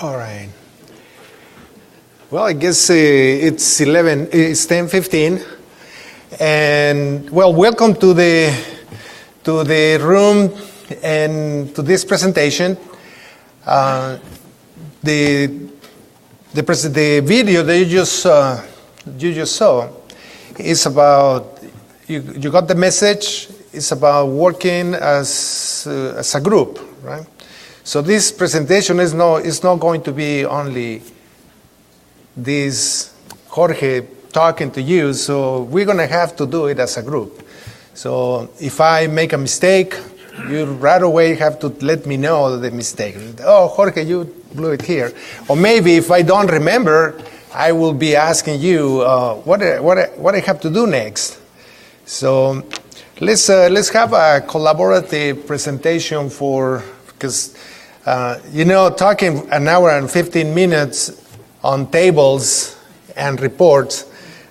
All right. Well, I guess it's 10:15, and well, welcome to the room and to this presentation. The video that you just saw is about you got the message. It's about working as a group, right? So this presentation is not going to be only this Jorge talking to you. So we're going to have to do it as a group. So if I make a mistake, you right away have to let me know the mistake. Oh, Jorge, you blew it here. Or maybe if I don't remember, I will be asking you what I have to do next. So let's have a collaborative presentation because talking an hour and 15 minutes on tables and reports,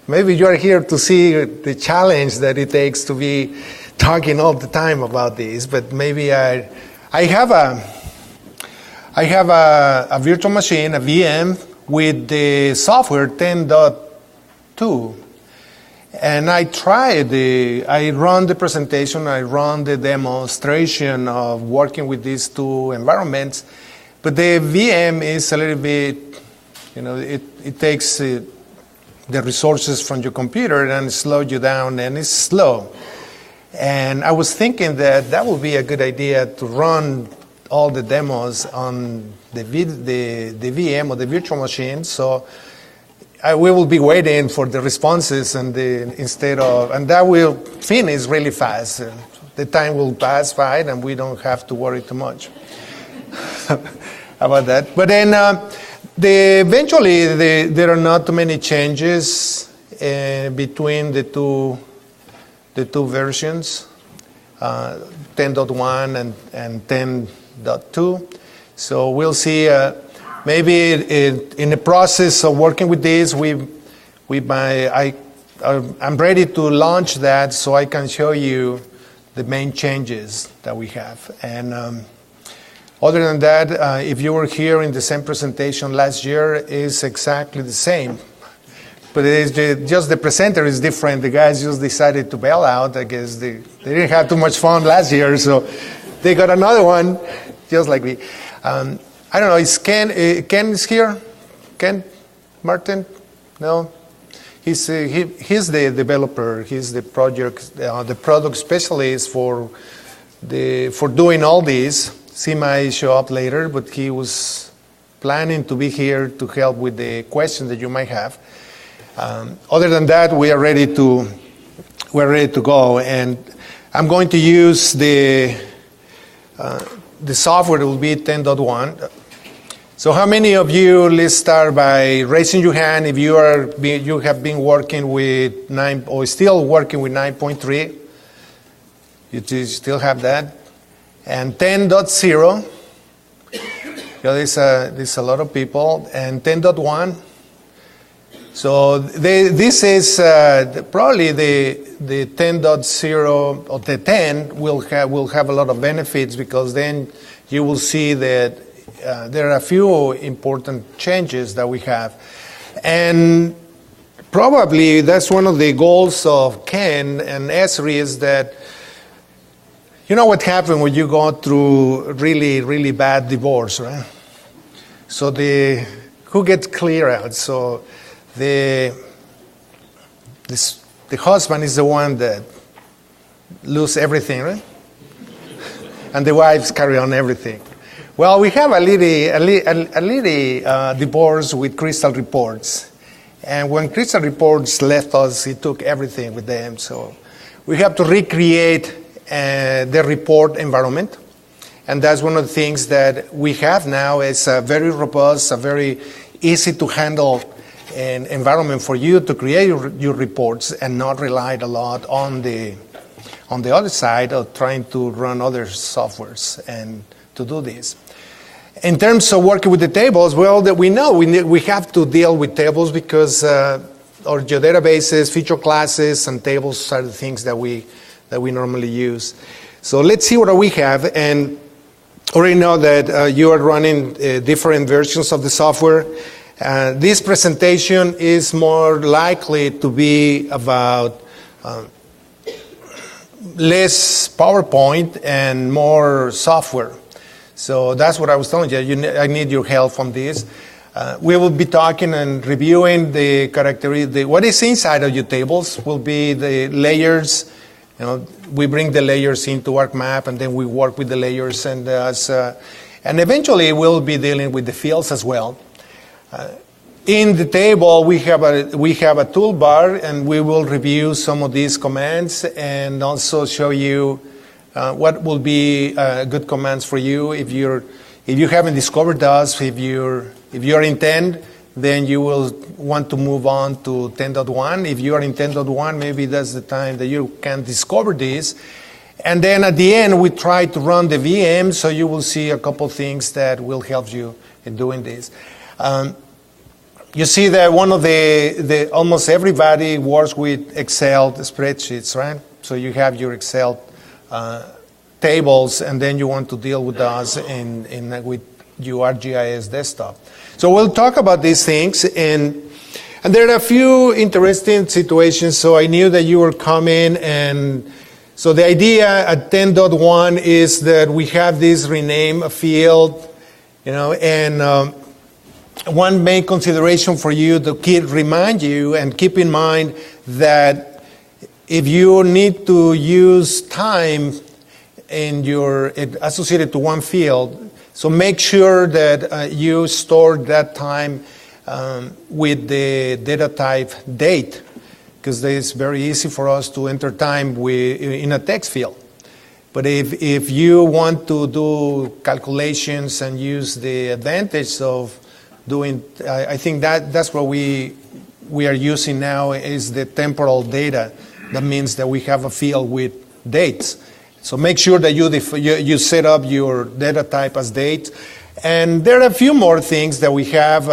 maybe you're here to see the challenge that it takes to be talking all the time about this. But maybe I have a virtual machine, a VM, with the software 10.2. And I run the presentation, I run the demonstration of working with these two environments, but the VM is a little bit, it takes the resources from your computer and slows you down, and it's slow. And I was thinking that would be a good idea to run all the demos on the VM or the virtual machine. So we will be waiting for the responses, and that will finish really fast. The time will pass by, and we don't have to worry too much about that. But then eventually there are not too many changes between the two versions, 10.1 and 10.2. So we'll see. Maybe in the process of working with this, I'm ready to launch that so I can show you the main changes that we have. And other than that, if you were here in the same presentation last year, it's exactly the same. But it is just the presenter is different. The guys just decided to bail out. I guess they didn't have too much fun last year, so they got another one, just like me. I don't know, is Ken is here? Ken Martin? No? He's the developer. He's the product specialist for doing all this. He might show up later, but he was planning to be here to help with the questions that you might have. Other than that, we're ready to go, and I'm going to use the software that will be 10.1. So how many of you, let's start by raising your hand if you have been working with 9 or still working with 9.3. You still have that. And 10.0. There's a lot of people. And 10.1. So this is probably the 10.0 or the 10 will have a lot of benefits, because then you will see that there are a few important changes that we have. And probably that's one of the goals of Ken and Esri, is that, what happened when you go through really, really bad divorce, right? So who gets clear out? So the husband is the one that loses everything, right? And the wives carry on everything. Well, we have a little divorce with Crystal Reports. And when Crystal Reports left us, he took everything with them. So we have to recreate the report environment. And that's one of the things that we have now. It's a very robust, a very easy to handle an environment for you to create your reports and not rely a lot on the other side of trying to run other softwares and to do this. In terms of working with the tables, well, that we know we have to deal with tables, because our databases, feature classes, and tables are the things that we normally use. So let's see what we have. And already know that you are running different versions of the software. This presentation is more likely to be about less PowerPoint and more software. So that's what I was telling you. I need your help on this. We will be talking and reviewing the characteristics. What is inside of your tables will be the layers. You know, we bring the layers into ArcMap, and then we work with the layers, and eventually we'll be dealing with the fields as well. In the table, we have a toolbar, and we will review some of these commands and also show you what will be good commands for you if you haven't discovered us. If you're in 10, then you will want to move on to 10.1. If you are in 10.1, maybe that's the time that you can discover this. And then at the end, we try to run the VM, so you will see a couple things that will help you in doing this. You see that one of the almost everybody works with Excel spreadsheets, right? So you have your Excel tables, and then you want to deal with those with your ArcGIS desktop. So we'll talk about these things, and there are a few interesting situations. So I knew that you were coming, and so the idea at 10.1 is that we have this rename a field, and one main consideration for you to remind you and keep in mind that if you need to use time associated to one field, so make sure that you store that time with the data type date, because it's very easy for us to enter time in a text field. But if you want to do calculations and use the advantage of doing, I think that's what we are using now is the temporal data. That means that we have a field with dates. So make sure that you set up your data type as date. And there are a few more things that we have.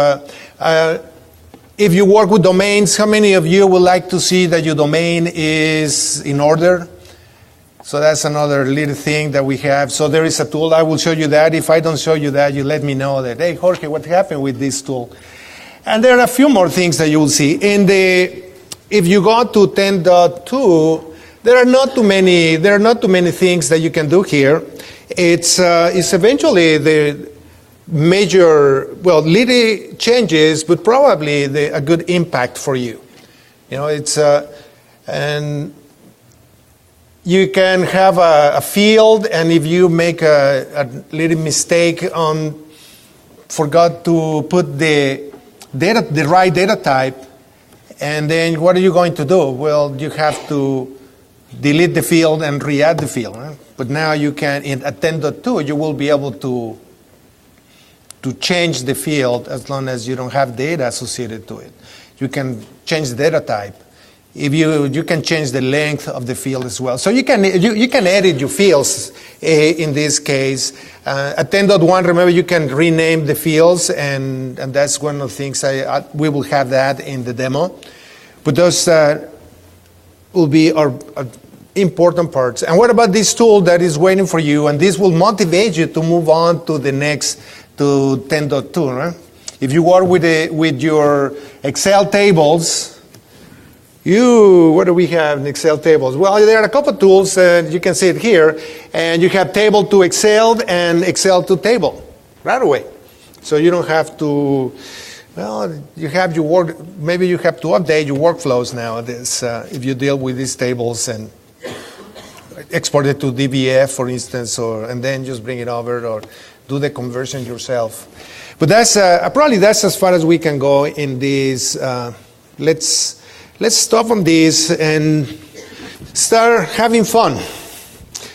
If you work with domains, how many of you would like to see that your domain is in order? So that's another little thing that we have. So there is a tool. I will show you that. If I don't show you that, you let me know that, hey, Jorge, what happened with this tool? And there are a few more things that you will see. If you go to 10.2, there are not too many things that you can do here. It's eventually the major, little changes, but probably a good impact for you. And you can have a field, and if you make a little mistake forgot to put the right data type, and then what are you going to do? Well, you have to delete the field and re-add the field. Right? But now you can, at 10.2, you will be able to change the field as long as you don't have data associated to it. You can change the data type. If you can change the length of the field as well. So you can edit your fields in this case. At 10.1, remember, you can rename the fields, and that's one of the things we will have that in the demo. But those will be our important parts. And what about this tool that is waiting for you? And this will motivate you to move on to the next, to 10.2. Right? If you work with your Excel tables, what do we have in Excel tables? Well, there are a couple of tools, you can see it here, and you have table to Excel and Excel to table right away. So you don't have to, you have your work, maybe you have to update your workflows nowadays if you deal with these tables and export it to DBF, for instance, and then just bring it over or do the conversion yourself. But that's as far as we can go in this. Let's stop on this and start having fun,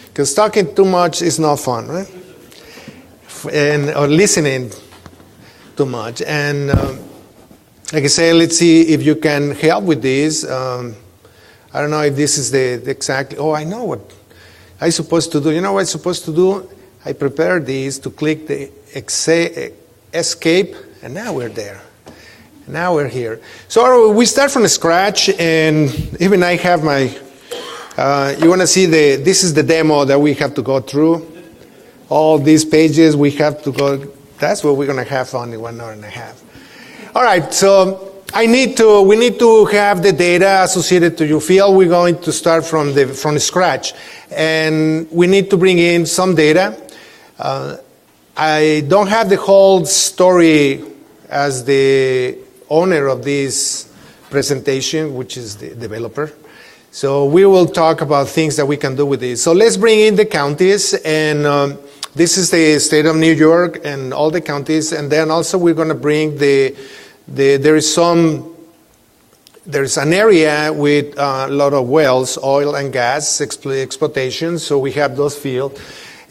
because talking too much is not fun, right? Or listening too much. And like I say, let's see if you can help with this. I don't know if this is the exact. Oh, I know what I'm supposed to do. You know what I'm supposed to do? I prepared this to click the escape, and now we're there. Now we're here. So we start from scratch, and even I have my, you want to see this is the demo that we have to go through. all these pages, we have to go. That's what we're going to have only 1 hour and a half. All right, so we need to have the data associated to your field. We're going to start from scratch, and we need to bring in some data. I don't have the whole story as the owner of this presentation, which is the developer. So we will talk about things that we can do with this. So let's bring in the counties, and this is the state of New York and all the counties, and then also we're going to bring there's an area with a lot of wells, oil and gas exploitation, so we have those fields.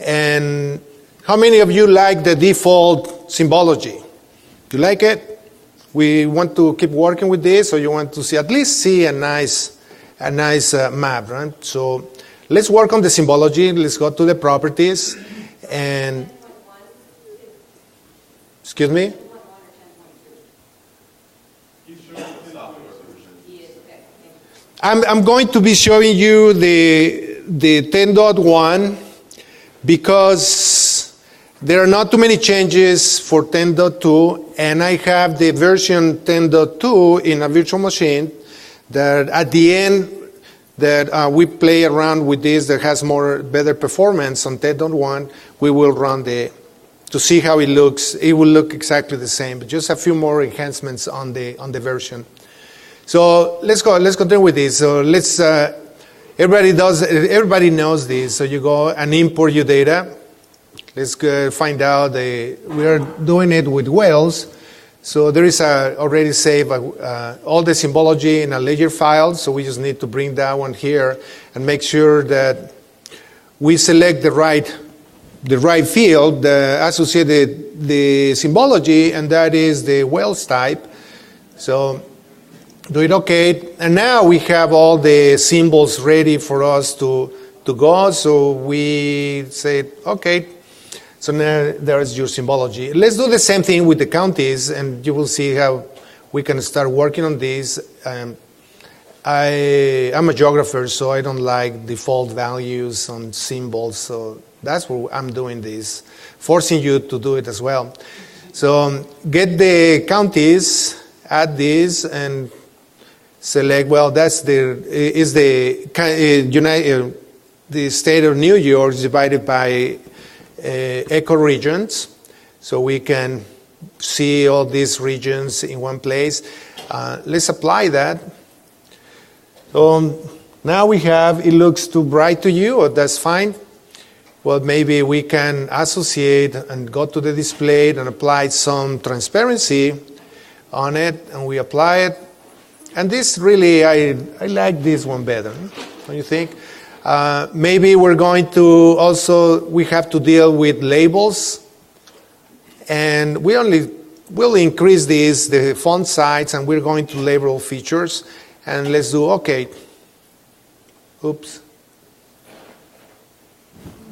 And how many of you like the default symbology? You like it? We want to keep working with this, or you want to see at least a nice map, right? So let's work on the symbology. Let's go to the properties, and excuse me. I'm going to be showing you the 10.1 because there are not too many changes for 10.2, and I have the version 10.2 in a virtual machine that at the end that we play around with this that has better performance on 10.1. We will run to see how it looks. It will look exactly the same, but just a few more enhancements on the version. So let's continue with this. So everybody knows this. So you go and import your data. Let's find out we are doing it with wells. So there is already saved all the symbology in a ledger file. So we just need to bring that one here and make sure that we select the right field associated the symbology, and that is the wells type. So do it okay. And now we have all the symbols ready for us to go. So we say, okay. So now there's your symbology. Let's do the same thing with the counties, and you will see how we can start working on this. I'm a geographer, so I don't like default values on symbols. So that's what I'm doing this, forcing you to do it as well. So get the counties, add this, and select. Well, that's the state of New York divided by ecoregions, so we can see all these regions in one place. Let's apply that. So now we have, it looks too bright to you, or that's fine. Well, maybe we can associate and go to the display and apply some transparency on it, and we apply it. And this really, I like this one better, don't you think? Maybe we're going to we have to deal with labels, and we'll increase the font size, and we're going to label features, and let's do okay. Oops.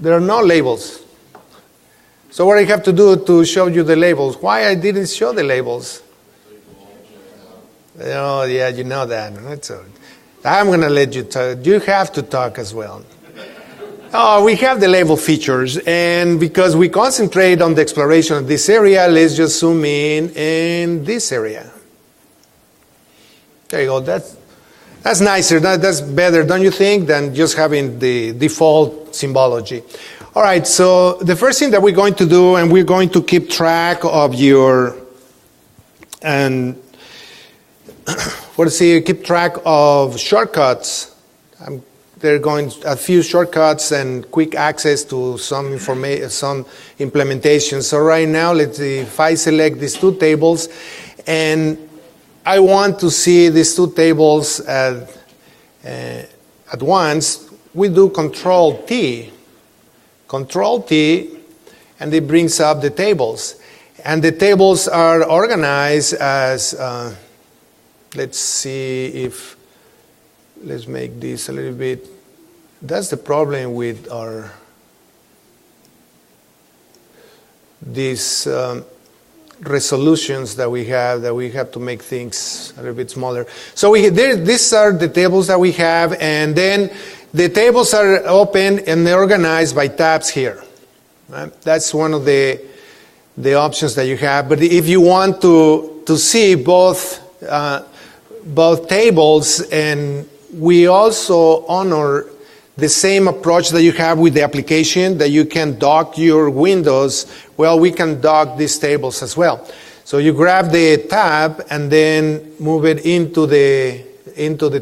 There are no labels. So what I have to do to show you the labels? Why I didn't show the labels? Oh yeah, you know that. That's all. I'm going to let you talk. You have to talk as well. Oh, we have the label features, and because we concentrate on the exploration of this area, let's just zoom in this area. There you go. That's nicer. That's better, don't you think, than just having the default symbology. All right, so the first thing that we're going to do, and we're going to keep track of keep track of shortcuts. They're going a few shortcuts and quick access to some information, some implementation. So right now, let's see, if I select these two tables, and I want to see these two tables at once, we do Control-T, and it brings up the tables. And the tables are organized as let's see if, let's make this a little bit, that's the problem with these resolutions that we have to make things a little bit smaller. So these are the tables that we have, and then the tables are open and they're organized by tabs here. That's one of the options that you have. But if you want to see both tables, and we also honor the same approach that you have with the application, that you can dock your windows, well, we can dock these tables as well. So you grab the tab and then move it into the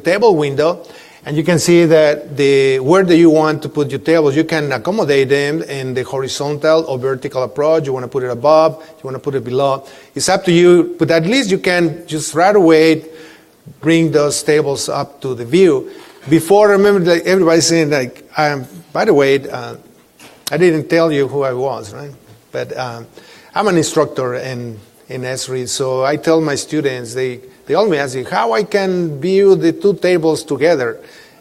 table window, and you can see that where do you want to put your tables. You can accommodate them in the horizontal or vertical approach. You want to put it above, you want to put it below. It's up to you, but at least you can just right away bring those tables up to the view. Before, remember that everybody's saying, like, by the way, I didn't tell you who I was, right? But I'm an instructor in esri, so I tell my students, they always ask me how I can view the two tables together.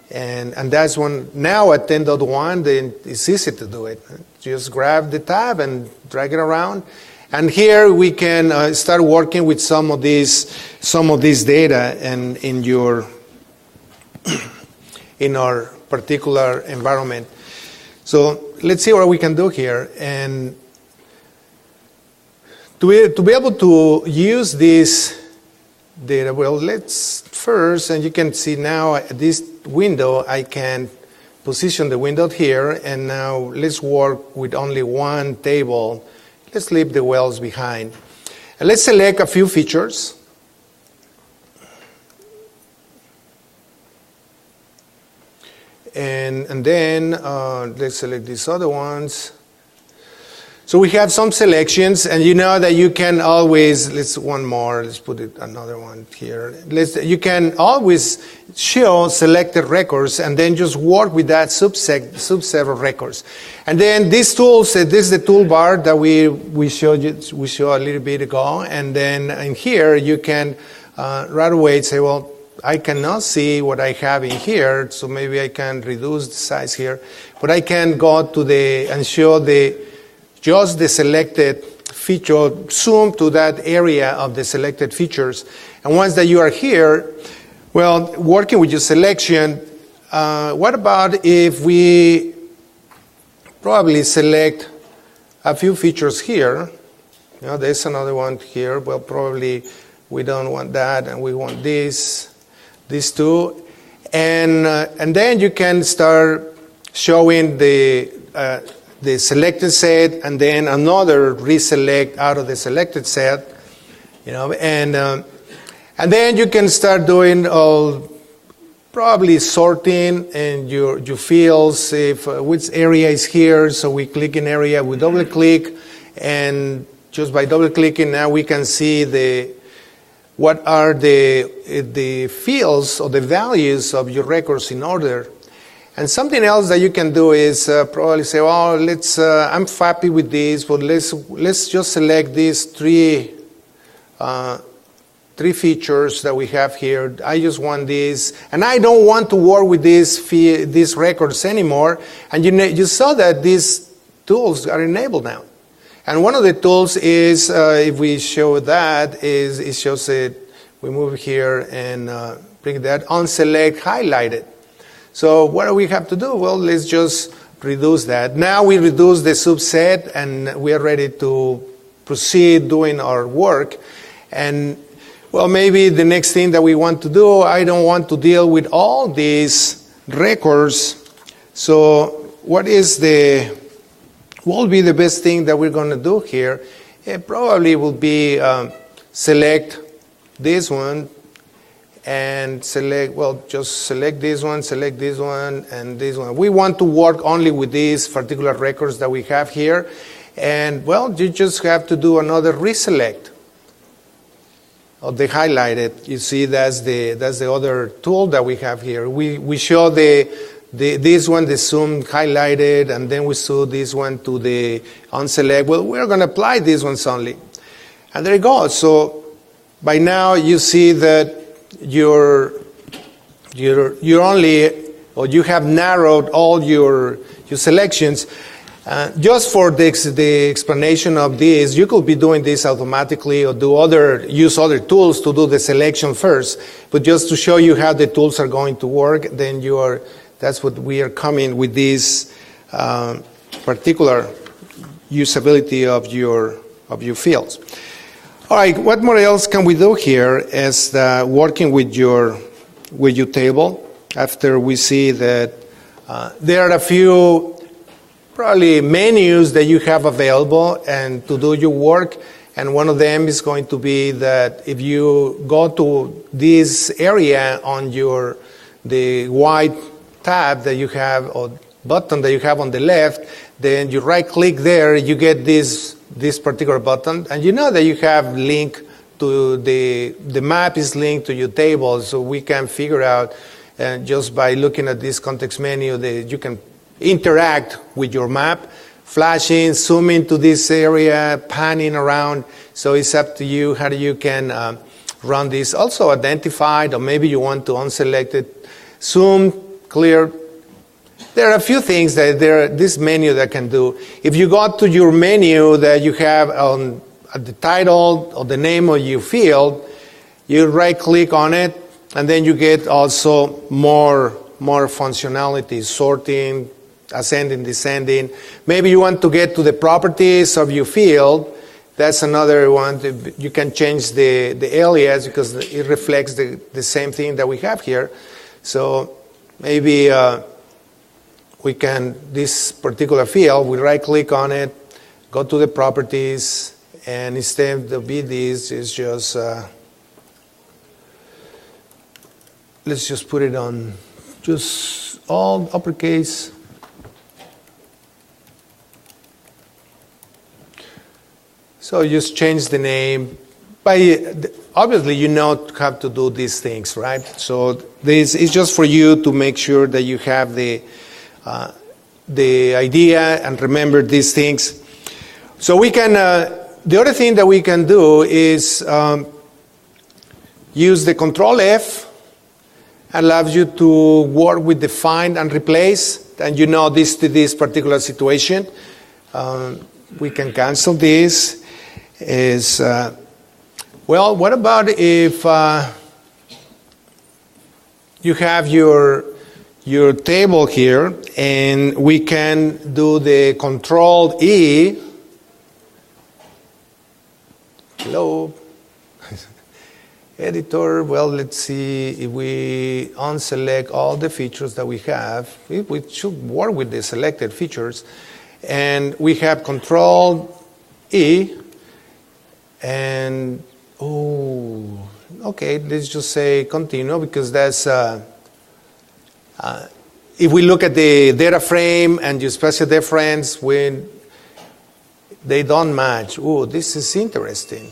And that's when, now at 10.1, then it's easy to do it. Just grab the tab and drag it around. And here we can start working with some of this data and in our particular environment. So let's see what we can do here. And to be able to use this data, well, let's first, and you can see now this window, I can position the window here, and now let's work with only one table. Let's leave the wells behind. And let's select a few features. And then let's select these other ones. So we have some selections, and you know that you can always, let's put it another one here. You can always show selected records and then just work with that subset of records. And then these tools, this is the toolbar that we showed a little bit ago. And then in here, you can right away say, well, I cannot see what I have in here, so maybe I can reduce the size here. But I can go to and show just the selected feature, zoom to that area of the selected features. And once that you are here, well, working with your selection, what about if we probably select a few features here? You know, there's another one here. Well, probably we don't want that, and we want these two. And then you can start showing the selected set, and then another reselect out of the selected set, you know, and then you can start doing probably sorting and your fields, if which area is here. So we click in area, we double click, and just by double clicking now we can see what are the fields or the values of your records in order. And something else that you can do is probably say, well, I'm happy with this, but let's just select these three features that we have here. I just want these, and I don't want to work with these records anymore. And you saw that these tools are enabled now. And one of the tools is, if we show that, it shows it. We move here and bring that on select highlighted. So what do we have to do? Well, let's just reduce that. Now we reduce the subset, and we are ready to proceed doing our work. And well, maybe the next thing that we want to do, I don't want to deal with all these records. So what will be the best thing that we're going to do here? It probably will be select this one, and just select this one, and this one. We want to work only with these particular records that we have here. And well, you just have to do another reselect of the highlighted. You see, that's the other tool that we have here. We show this one, the zoom highlighted, and then we show this one to the unselect. Well, we're going to apply these ones only. And there you go. So by now you see that you have narrowed all your selections. Just for the explanation of this, you could be doing this automatically or use other tools to do the selection first. But just to show you how the tools are going to work, then that's what we are coming with this particular usability of your fields. All right, what more else can we do here is working with your table. After we see that there are a few probably menus that you have available and to do your work, and one of them is going to be that if you go to this area on the white tab that you have or button that you have on the left, then you right click there, you get this particular button, and you know that you have link to the map is linked to your table, so we can figure out just by looking at this context menu that you can interact with your map, flashing, zooming to this area, panning around. So it's up to you how you can run this. Also identified, or maybe you want to unselect it, zoom, clear. There are a few things that this menu that can do. If you go to your menu that you have at the title or the name of your field, you right click on it, and then you get also more functionality, sorting, ascending, descending. Maybe you want to get to the properties of your field. That's another one. You can change the alias because it reflects the same thing that we have here. So maybe we can, this particular field, we right click on it, go to the properties, and instead of this is just, let's just put it on just all uppercase. So just change the name. Obviously, you know how to do these things, right? So this is just for you to make sure that you have the idea and remember these things. So we can, the other thing that we can do is use the Control F, allows you to work with the find and replace, and you know this to this particular situation. We can cancel this. Well, what about if you have your table here, and we can do the Control E. Hello. Editor, well, let's see if we unselect all the features that we have. We should work with the selected features. And we have Control E. And, okay, let's just say continue, because that's, if we look at the data frame and your special difference, when they don't match. Oh, this is interesting.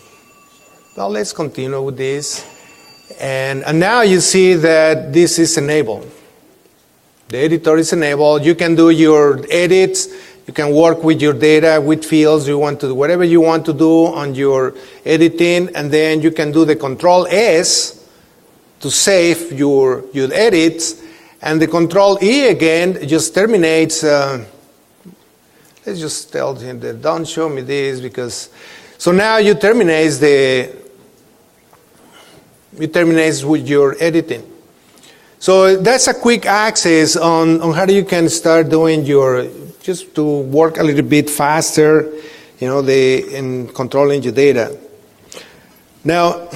Well, let's continue with this. And now you see that this is enabled. The editor is enabled. You can do your edits. You can work with your data, with fields you want to do, whatever you want to do on your editing, and then you can do the Control S to save your edits, and the Control E again just terminates. Let's just tell him that don't show me this, because so now you terminate with your editing. So that's a quick access on how you can start doing just to work a little bit faster, in controlling your data. Now,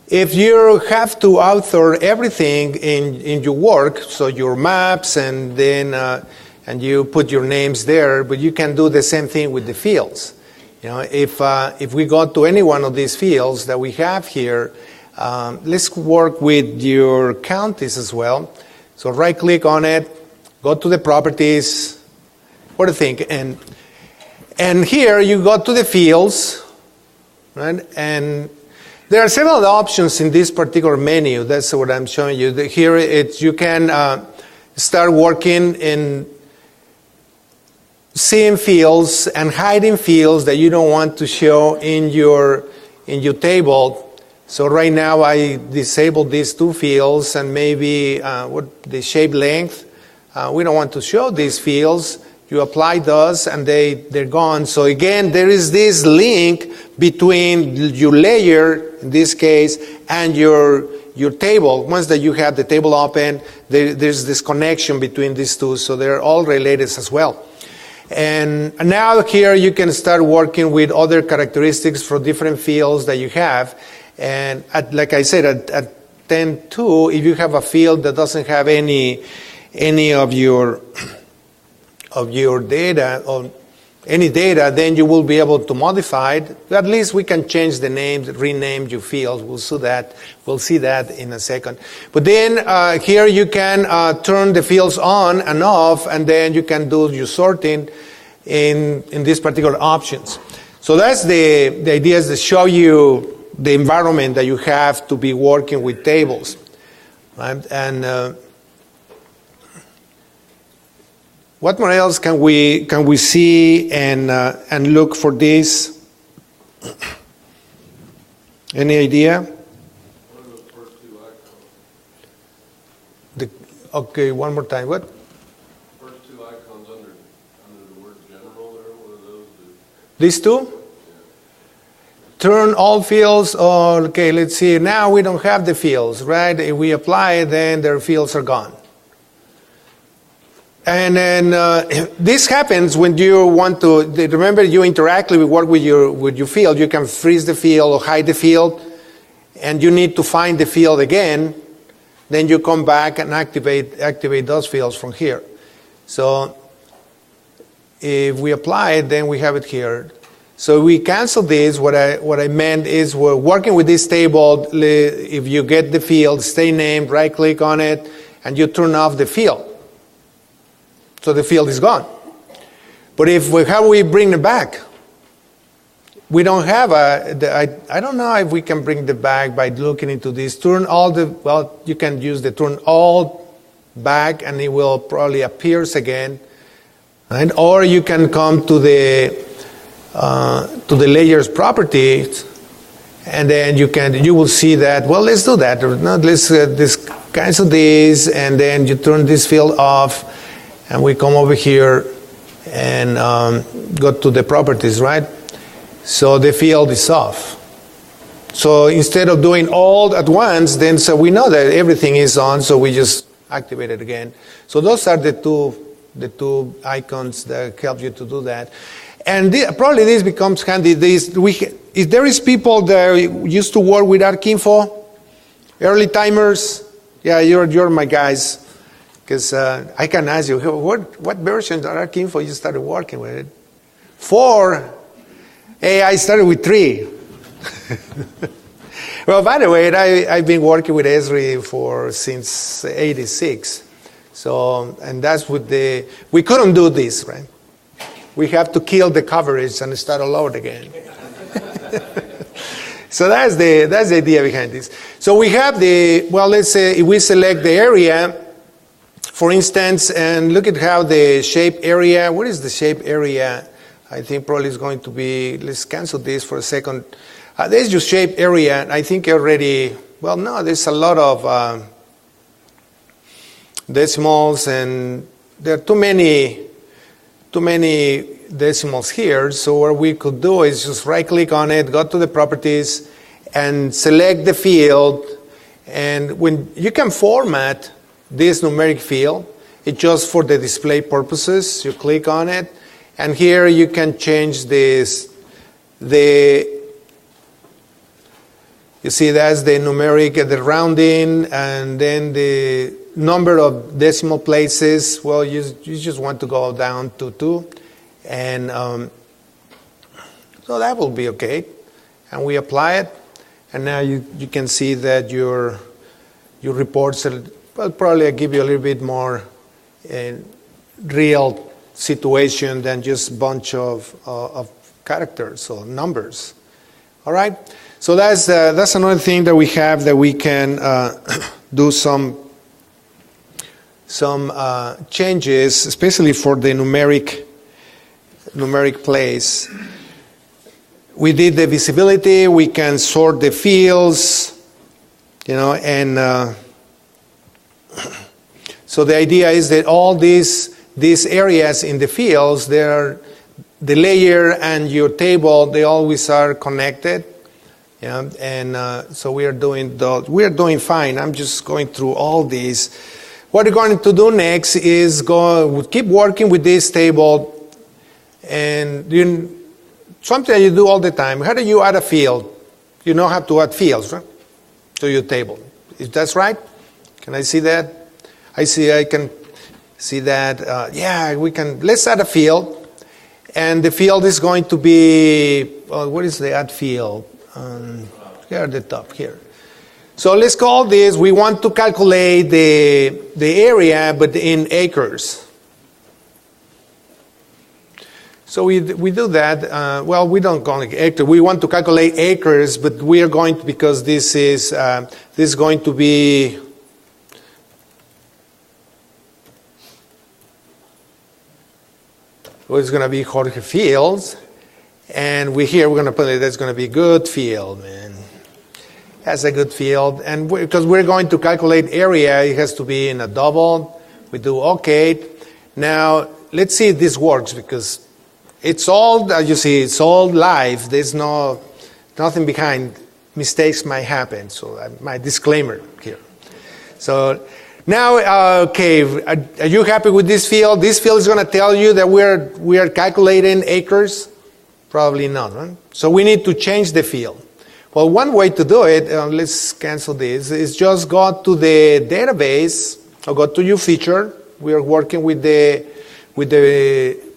if you have to author everything in your work, so your maps and then and you put your names there, but you can do the same thing with the fields. If we go to any one of these fields that we have here, let's work with your counties as well. So right click on it, go to the properties, what do you think? And here you go to the fields, right? And there are several options in this particular menu. That's what I'm showing you. Here you can start working in seeing fields and hiding fields that you don't want to show in your table. So right now I disabled these two fields, and maybe the shape length. We don't want to show these fields. You apply those and they're gone. So again, there is this link between your layer, in this case, and your table. Once that you have the table open, there's this connection between these two, so they're all related as well. And now here you can start working with other characteristics for different fields that you have. And like I said, at 10.2, if you have a field that doesn't have any of your data or any data, then you will be able to modify it. At least we can change the names, rename your fields. We'll see that in a second. But then here you can turn the fields on and off, and then you can do your sorting in these particular options. So that's the idea, is to show you the environment that you have to be working with tables, right? And what more else can we see and look for this? Any idea? What are those first two icons? Okay, one more time. What? First two icons under the word general there. What are those? These two? Turn all fields. Oh, okay, let's see. Now we don't have the fields, right? If we apply, then their fields are gone. And then this happens when you want to, remember, you interactively work with your field. You can freeze the field or hide the field, and you need to find the field again. Then you come back and activate those fields from here. So if we apply it, then we have it here. So we cancel this. What I meant is we're working with this table. If you get the field, stay named, right click on it, and you turn off the field. So the field is gone. But how we bring it back? We don't have I don't know if we can bring it back by looking into this. You can use the turn all back, and it will probably appears again. Right? Or you can come to the layers properties, and then you will see that. Well, let's do that. Let's cancel this, and then you turn this field off. And we come over here and go to the properties, right? So the field is off. So instead of doing all at once, then so we know that everything is on, so we just activate it again. So those are the two icons that help you to do that. And probably this becomes handy. If there is people that used to work with ArcInfo, early timers, yeah, you're my guys. Because I can ask you, what version of ArcInfo you started working with? 4. Hey, I started with 3. Well, by the way, I've been working with esri since '86. So, and that's we couldn't do this, right? We have to kill the coverage and start all over again. So that's the idea behind this. So we have let's say if we select the area, for instance, and look at how the shape area, what is the shape area? I think probably is going to be, let's cancel this for a second. There's your shape area. I think already, there's a lot of decimals, and there are too many decimals here. So what we could do is just right click on it, go to the properties, and select the field. And when you can format this numeric field, it's just for the display purposes. You click on it, and here you can change this. You see that's the numeric, the rounding, and then the number of decimal places. Well, you just want to go down to 2, and so that will be okay. And we apply it, and now you can see that your reports are. Well, probably I'll give you a little bit more real situation than just a bunch of characters or numbers. All right? So that's another thing that we have that we can do some changes, especially for the numeric place. We did the visibility. We can sort the fields, and so the idea is that all these areas in the fields, the layer and your table, they always are connected. Yeah, and so we are doing fine. I'm just going through all these. What we're going to do next is keep working with this table, And something you do all the time. How do you add a field? You know how to add fields, right? To your table. If that's right? Can I see that? I can see that. Yeah, we can. Let's add a field. And the field is going to be, what is the add field? Here at the top, here. So let's call this, we want to calculate the area, but in acres. So we do that. Well, we don't call it acres. We want to calculate acres, but we are going to, because this is going to be, well, it's going to be Jorge Fields. And we're going to put it, that's going to be good field, man. That's a good field. And because we're going to calculate area, it has to be in a double. We do OK. Now, let's see if this works, because it's all, as you see, it's all live. There's nothing behind. Mistakes might happen. So my disclaimer here. So now, okay, are you happy with this field? This field is going to tell you that we are calculating acres. Probably not, right? So we need to change the field. Well, one way to do it, let's cancel this, is just go to the database, or go to your feature. We are working with the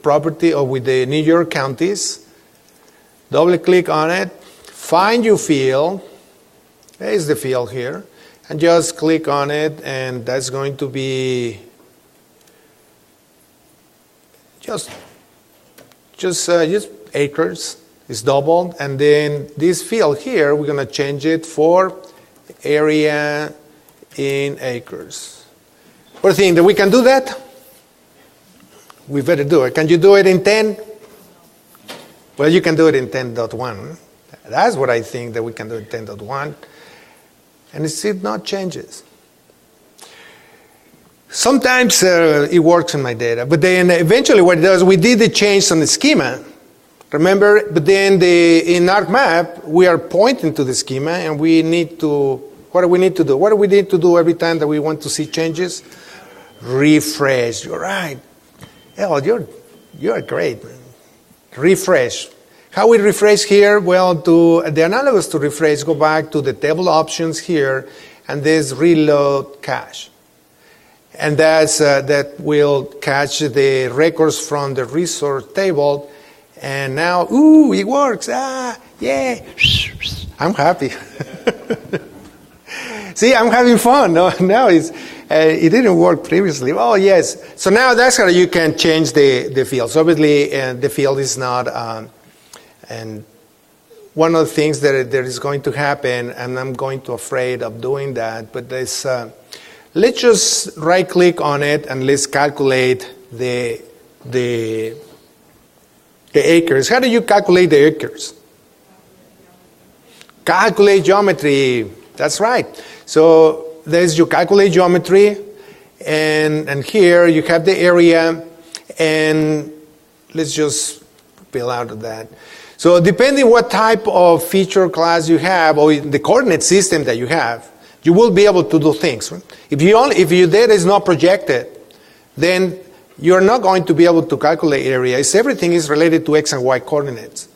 property, or with the New York counties. Double click on it, find your field. There's the field here. And just click on it, and that's going to be just acres. Is doubled, and then this field here, we're going to change it for area in acres. What do you think, that we can do that? We better do it. Can you do it in 10? Well, you can do it in 10.1. That's what I think, that we can do it in 10.1. And it still not changes. Sometimes it works in my data, but then eventually what it does, we did the change on the schema. Remember, but then in ArcMap, we are pointing to the schema, and we need to, what do we need to do? What do we need to do every time that we want to see changes? Refresh. You're right. Oh, you're great, man. Refresh. How we refresh here? Well, the analogous to refresh, go back to the table options here, and there's reload cache. And that will catch the records from the resource table. And now, ooh, it works. Ah, yeah. I'm happy. See, I'm having fun. No, now it didn't work previously. Oh, yes. So now that's how you can change the fields. Obviously, the field is not. And one of the things that is going to happen, and I'm going to afraid of doing that, but there's, let's just right-click on it and let's calculate the acres. How do you calculate the acres? Calculate geometry. That's right. So there's your calculate geometry, and here you have the area, and let's just fill out of that. So depending what type of feature class you have, or the coordinate system that you have, you will be able to do things. Right? If your data is not projected, then you're not going to be able to calculate areas. Everything is related to X and Y coordinates.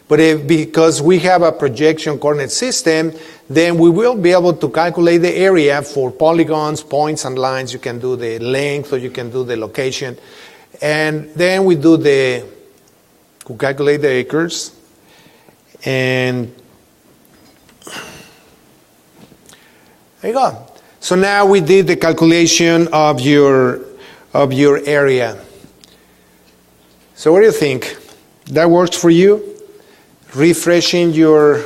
But because we have a projection coordinate system, then we will be able to calculate the area for polygons, points, and lines. You can do the length, or you can do the location. And then we calculate the acres. And there you go. So now we did the calculation of your area. So what do you think? That works for you? Refreshing your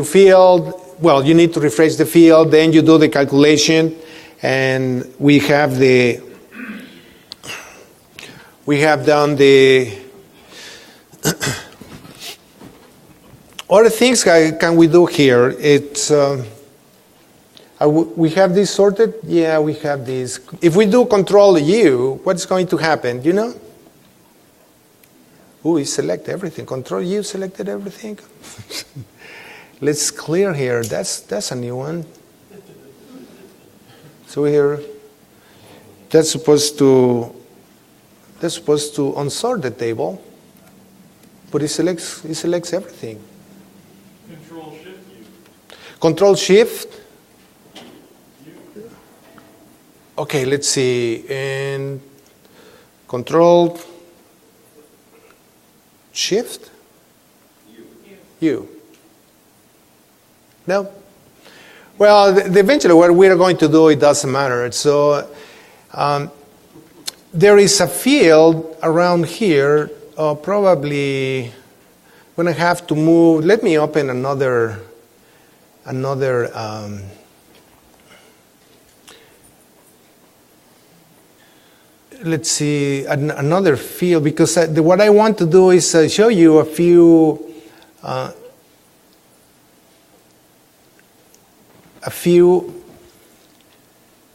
field. Well, you need to refresh the field, then you do the calculation, and we have done the other things can we do here. It's we have this sorted? Yeah, we have this. If we do Control U, what's going to happen? Do you know? Ooh, we select everything. Control U selected everything. Let's clear here. That's a new one. So here, that's supposed to They're supposed to unsort the table, but it selects everything. Control-Shift-U. Control-Shift. Okay, let's see. And Control-Shift? U. No? Well, eventually what we're going to do, it doesn't matter. So there is a field around here, probably when I have to move. Let me open another let's see, another field, because what I want to do is show you a few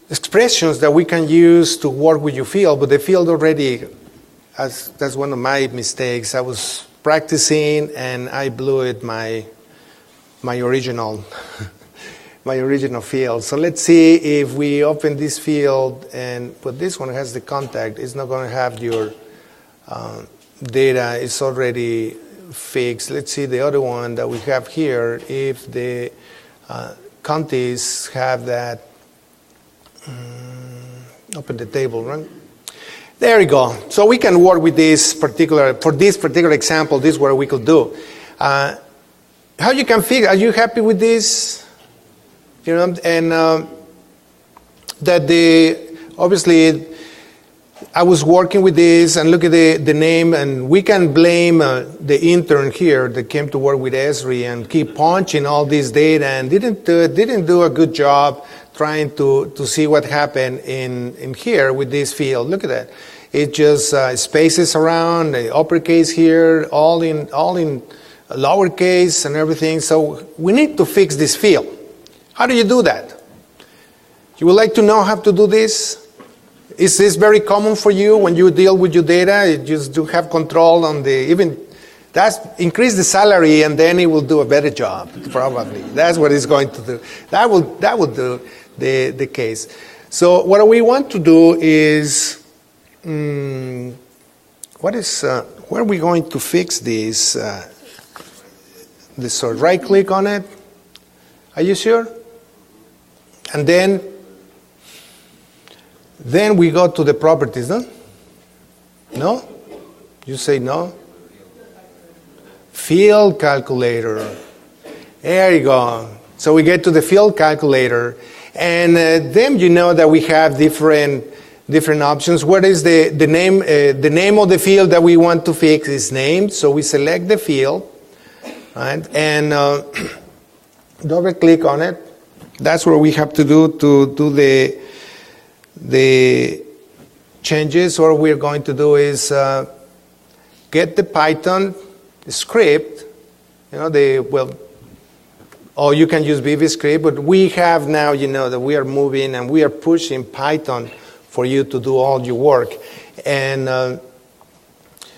expressions that we can use to work with your field, but the field already, that's one of my mistakes. I was practicing and I blew it, my original my original field. So let's see if we open this field, but this one has the contact. It's not going to have your data. It's already fixed. Let's see the other one that we have here. If the counties have that, open the table, right? There you go. So we can work with this particular, for this particular example, this is what we could do. How you can figure, are you happy with this? You know, and obviously I was working with this, and look at the name, and we can blame the intern here that came to work with Esri and keep punching all this data and didn't do a good job trying to see what happened in here with this field. Look at that. It just spaces around, the uppercase here, all in lowercase and everything. So we need to fix this field. How do you do that? You would like to know how to do this? Is this very common for you when you deal with your data? You just do have control on increase the salary and then it will do a better job, probably. That's what it's going to do. That will do the case. So what we want to do is, where are we going to fix this? Sort right click on it. Are you sure? And then we go to the properties, no? No? You say no? Field calculator. There you go. So we get to the field calculator, and then you know that we have different options. What is the name? The name of the field that we want to fix is named. So we select the field, right? And double click on it. That's what we have to do the changes. What we're going to do is get the Python script. Or you can use VB script, but we have now, that we are moving and we are pushing Python for you to do all your work. And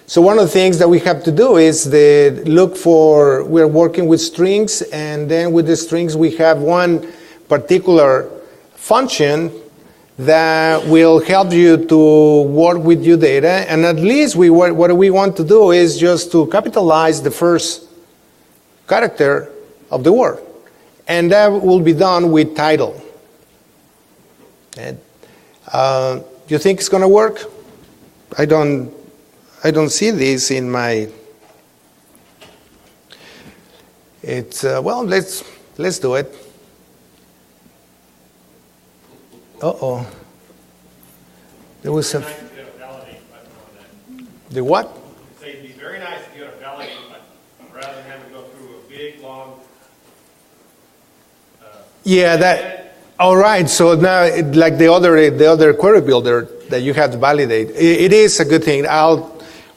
so one of the things that we have to do is we're working with strings, and then with the strings we have one particular function that will help you to work with your data. And at least what we want to do is just to capitalize the first character of the word. And that will be done with title. And, you think it's going to work? I don't see this in my. It's well. Let's do it. There was a. The what? It'd be very nice if you had a validate button rather than having to go through a big long. Yeah, that. All right. So now, like the other query builder that you have to validate, it is a good thing.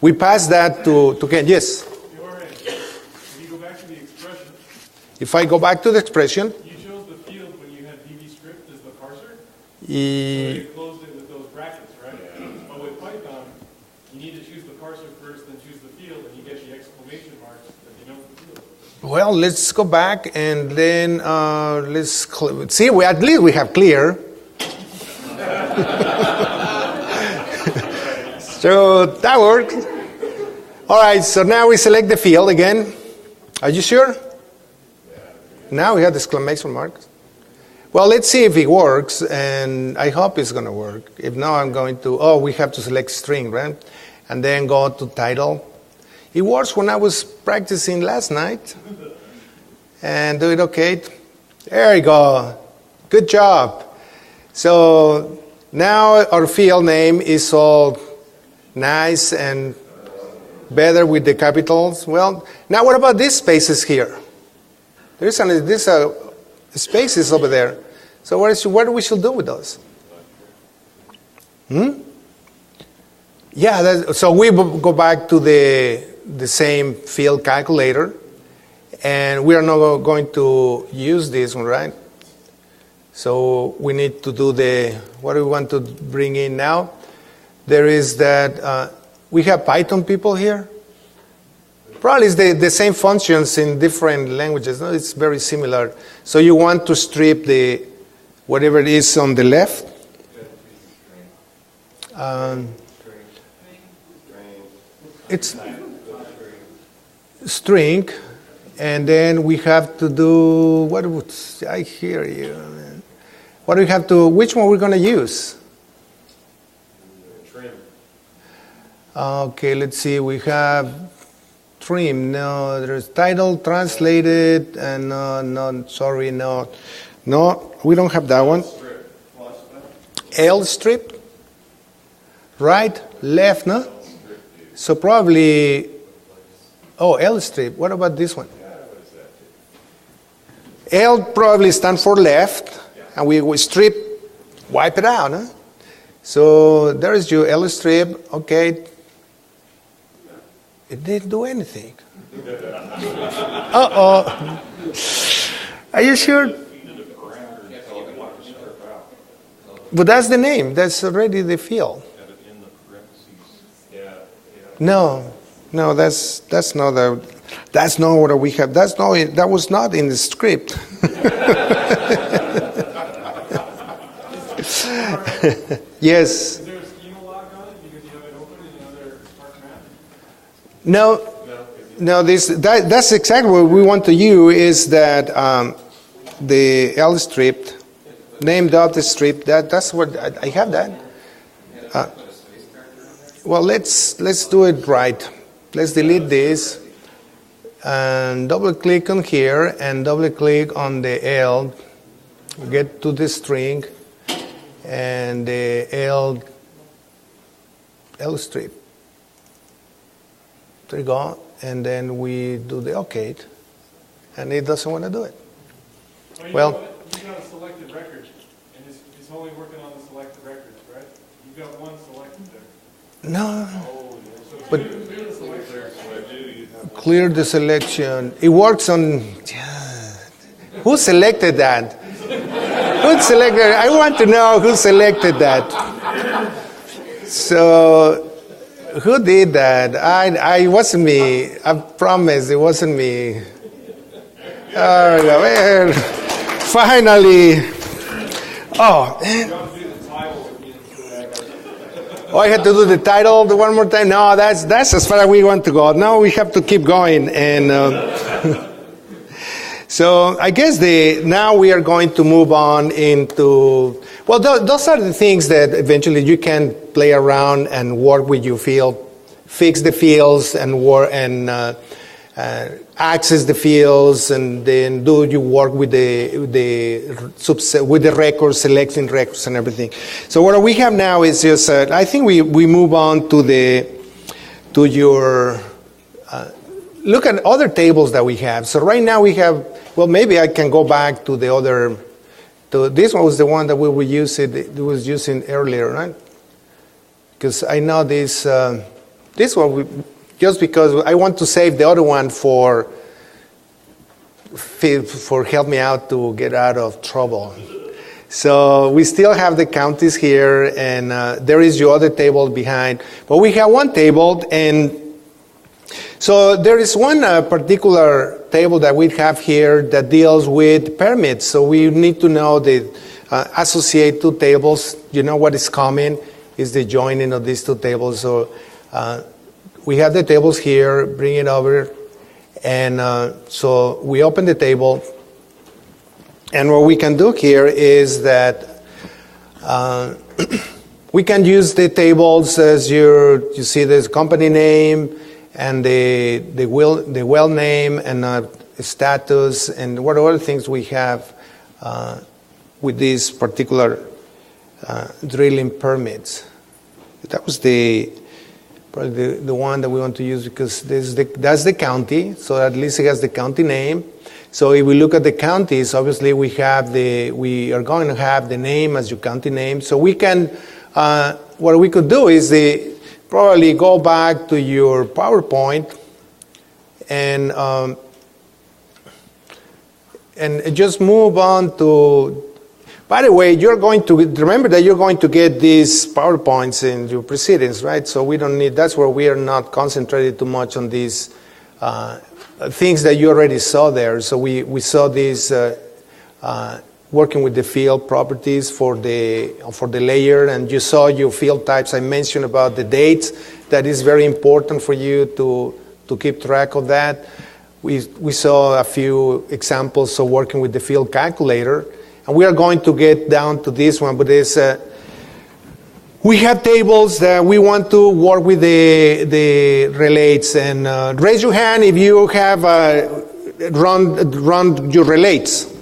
We pass that to Ken. Yes. If you go back to the expression. If I go back to the expression. You chose the field when you had VB script as the parser. So You you closed it with those brackets, right? But with Python, you need to choose the parser first, then choose the field, and you get the exclamation marks that you know the field. Well, let's go back and then let's see. At least we have clear. Let's So that works. All right, so now we select the field again. Are you sure? Now we have the exclamation marks. Well, let's see if it works, and I hope it's going to work. If not, I'm going to, we have to select string, right? And then go to title. It works when I was practicing last night. And do it okay. There you go. Good job. So now our field name is all nice and better with the capitals. Well, now what about these spaces here? There's spaces over there. So what we should do with those? Yeah, so we go back to the same field calculator, and we are not going to use this one, right? So we need to do what do we want to bring in now? There is that, we have Python people here. Probably it's the same functions in different languages. No, it's very similar. So you want to strip whatever it is on the left. It's string, and then we have to do, I hear you. Man. What do we have to, which one we're going to use? Trim. Okay, let's see, we have trim, no, there's title, translated, and no, sorry, no, we don't have that one. L strip, right, left, no? So probably, L strip, what about this one? L probably stands for left, and we strip, wipe it out, huh? So there is your L strip, okay. It didn't do anything. Uh-oh. Are you sure? But that's the name. That's already the field. No, that's not what we have. That was not in the script. Yes. Is there a schema log on it because you have it open in another Spark map? No. That's exactly what we want to use. Is that the L strip, named out the strip. That's what I have that. Well, let's do it right. Let's delete this and double click on here and double click on the L. Get to the string and the L strip. There you go. And then we do the OK, and it doesn't want to do it. Well, you got a selected record, and it's only working on the selected records, right? You've got one selected there. No, So but clear the selection. clear the selection. It works on. Who selected that? Who selected? I want to know who selected that. So. Who did that? I wasn't me. I promise it wasn't me. Oh, finally. Oh, I had to do the title one more time. No, that's as far as we want to go. Now we have to keep going. And so I guess now we are going to move on into. Well, those are the things that eventually you can play around and work with your field, fix the fields and access the fields, and then do your work with the records, selecting records and everything. So what we have now is just I think we move on to your look at other tables that we have. So right now we have. Well, maybe I can go back to the other. This one was the one that we were using earlier, right? Because I know this one, just because I want to save the other one for help me out to get out of trouble. So we still have the counties here, and there is your other table behind. But we have one table, and so there is one particular table that we have here that deals with permits. So we need to know associate two tables, you know what is coming, is the joining of these two tables. So we have the tables here, bring it over, and so we open the table, and what we can do here is that we can use the tables as you see this company name and the well name and status and what other things we have with these particular drilling permits. That was probably the one that we want to use because that's the county, so at least it has the county name. So if we look at the counties, obviously we are going to have the name as your county name. So we can, what we could do is probably go back to your PowerPoint and just move on to. By the way, you're going to remember that you're going to get these PowerPoints in your proceedings, right? So we don't need. That's where we are not concentrated too much on these things that you already saw there. So we saw these working with the field properties for the layer, and you saw your field types. I mentioned about the dates. That is very important for you to keep track of that. We saw a few examples of working with the field calculator. And we are going to get down to this one, but we have tables that we want to work with the relates. And raise your hand if you have run your relates.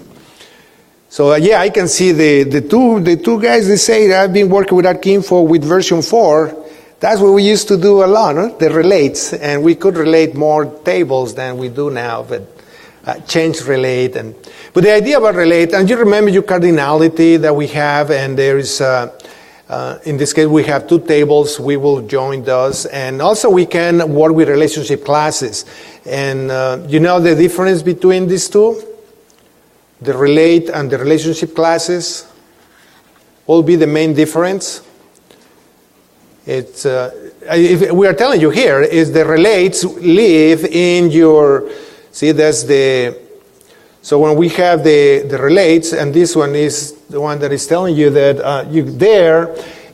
So yeah, I can see the two guys. They say I've been working with ArcInfo with version 4. That's what we used to do a lot, huh? The relates, and we could relate more tables than we do now, but. Change relate, but the idea about relate, and you remember your cardinality that we have, and there is in this case we have two tables. We will join those, and also we can work with relationship classes. And you know the difference between these two, the relate and the relationship classes. What will be the main difference? It's if we are telling you here is the relates live in your. See, that's so when we have the relates, and this one is the one that is telling you that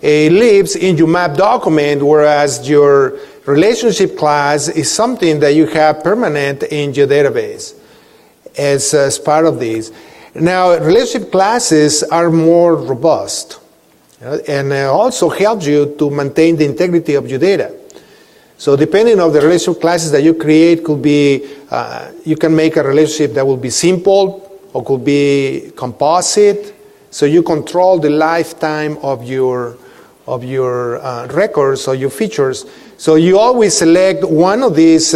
it lives in your map document, whereas your relationship class is something that you have permanent in your database as part of these. Now, relationship classes are more robust and also help you to maintain the integrity of your data. So depending on the relationship classes that you create, could be you can make a relationship that will be simple or could be composite. So you control the lifetime of your records or your features. So you always select one of these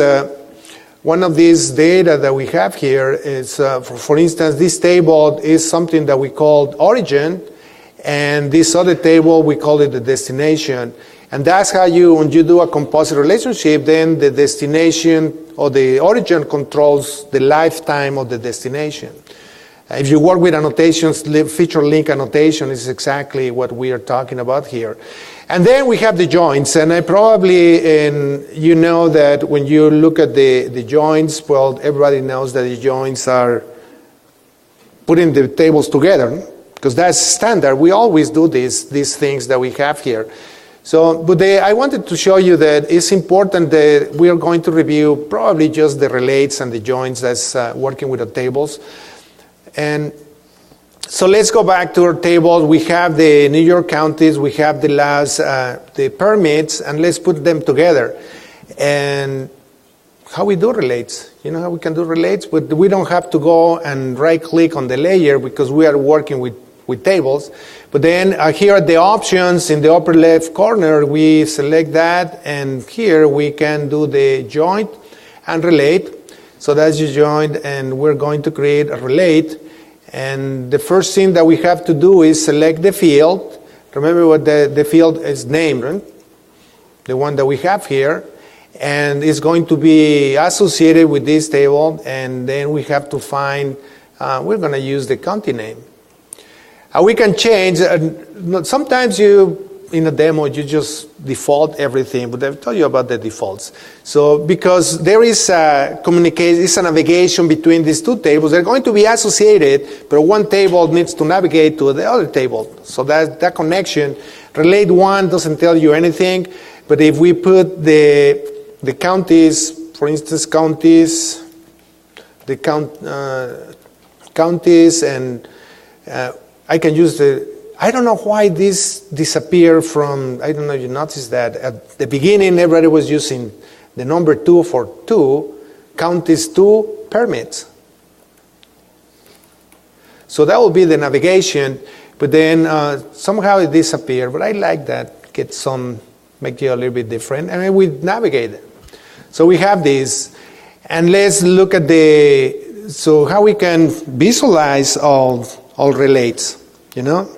data that we have here. Is for instance, this table is something that we called origin, and this other table we call it the destination. And that's how when you do a composite relationship, then the destination or the origin controls the lifetime of the destination. If you work with annotations, feature link annotation is exactly what we are talking about here. And then we have the joints, and you know that when you look at the joints, well, everybody knows that the joints are putting the tables together, because that's standard. We always do these things that we have here. So, but I wanted to show you that it's important that we are going to review probably just the relates and the joins that's working with the tables. And so let's go back to our table. We have the New York counties, we have the last, the permits, and let's put them together. And how we do relates. You know how we can do relates, but we don't have to go and right-click on the layer because we are working with tables. But then here are the options in the upper left corner. We select that, and here we can do the joint and relate. So that's your joint, and we're going to create a relate. And the first thing that we have to do is select the field. Remember what the field is named, right? The one that we have here. And it's going to be associated with this table, and then we have to find, we're going to use the county name. We can change, sometimes you in a demo, you just default everything, but I'll tell you about the defaults. So because there is a communication, it's a navigation between these two tables. They're going to be associated, but one table needs to navigate to the other table. So that connection, relate one doesn't tell you anything, but if we put the counties, for instance, counties, counties, and I can use I don't know why this disappeared from, I don't know if you noticed that. At the beginning, everybody was using the number 2 for 2, counties 2, permits. So that will be the navigation, but then somehow it disappeared, but I like that, make it a little bit different, and then we navigate it. So we have this, and let's look at so how we can visualize all relates, you know?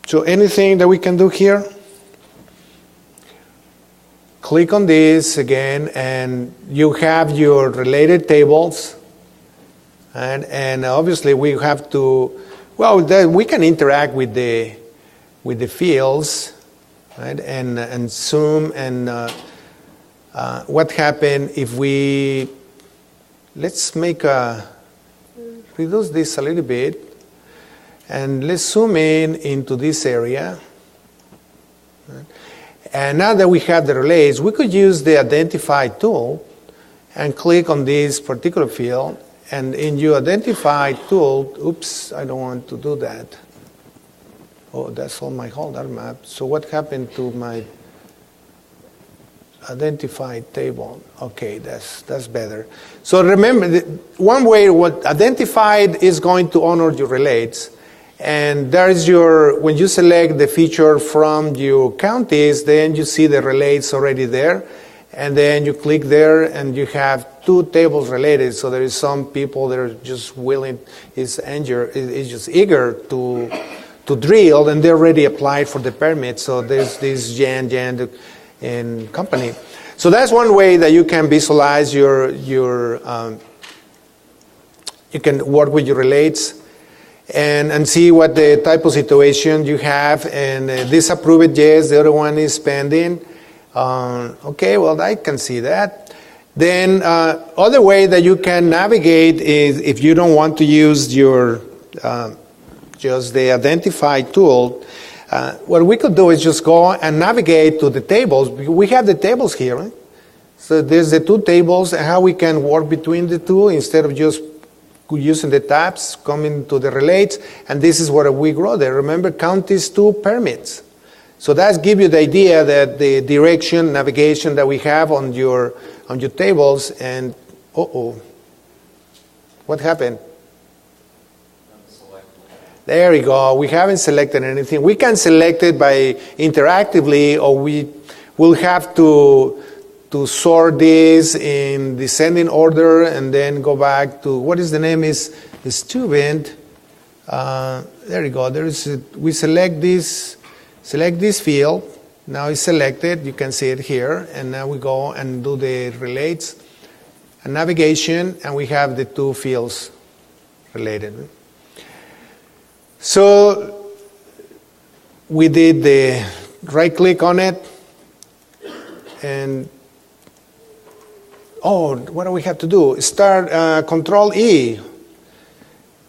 So anything that we can do here? Click on this again, and you have your related tables, and obviously we have to, we can interact with the fields, right? And zoom, and what happened if let's reduce this a little bit, and let's zoom into this area. Right? And now that we have the relays, we could use the identify tool and click on this particular field, and in your identify tool, oops, I don't want to do that. Oh, that's on my holder map. So what happened to my identified table? Okay, that's better. So remember, one way what identified is going to honor your relates, and there is when you select the feature from your counties, then you see the relates already there, and then you click there, and you have 2 tables related. So there is some people that are just is just eager to drill, and they already applied for the permit. So there's this Jan and company. So that's one way that you can visualize you can work with your relates and see what the type of situation you have. And this approved, yes, the other one is pending. Okay, well, I can see that. Then other way that you can navigate is if you don't want to use your just the identify tool, what we could do is just go and navigate to the tables. We have the tables here, right? So there's the 2 tables, and how we can work between the 2 instead of just using the tabs, coming to the relates, and this is where we grow there. Remember, counties 2, permits. So that gives you the idea that the direction, navigation that we have on your tables, and what happened? There we go. We haven't selected anything. We can select it by interactively, or we will have to sort this in descending order and then go back to, what is the name is student. There you go. We select this field. Now it's selected. You can see it here. And now we go and do the relates and navigation, and we have the 2 fields related. So we did the right click on it, and what do we have to do? Start Control E.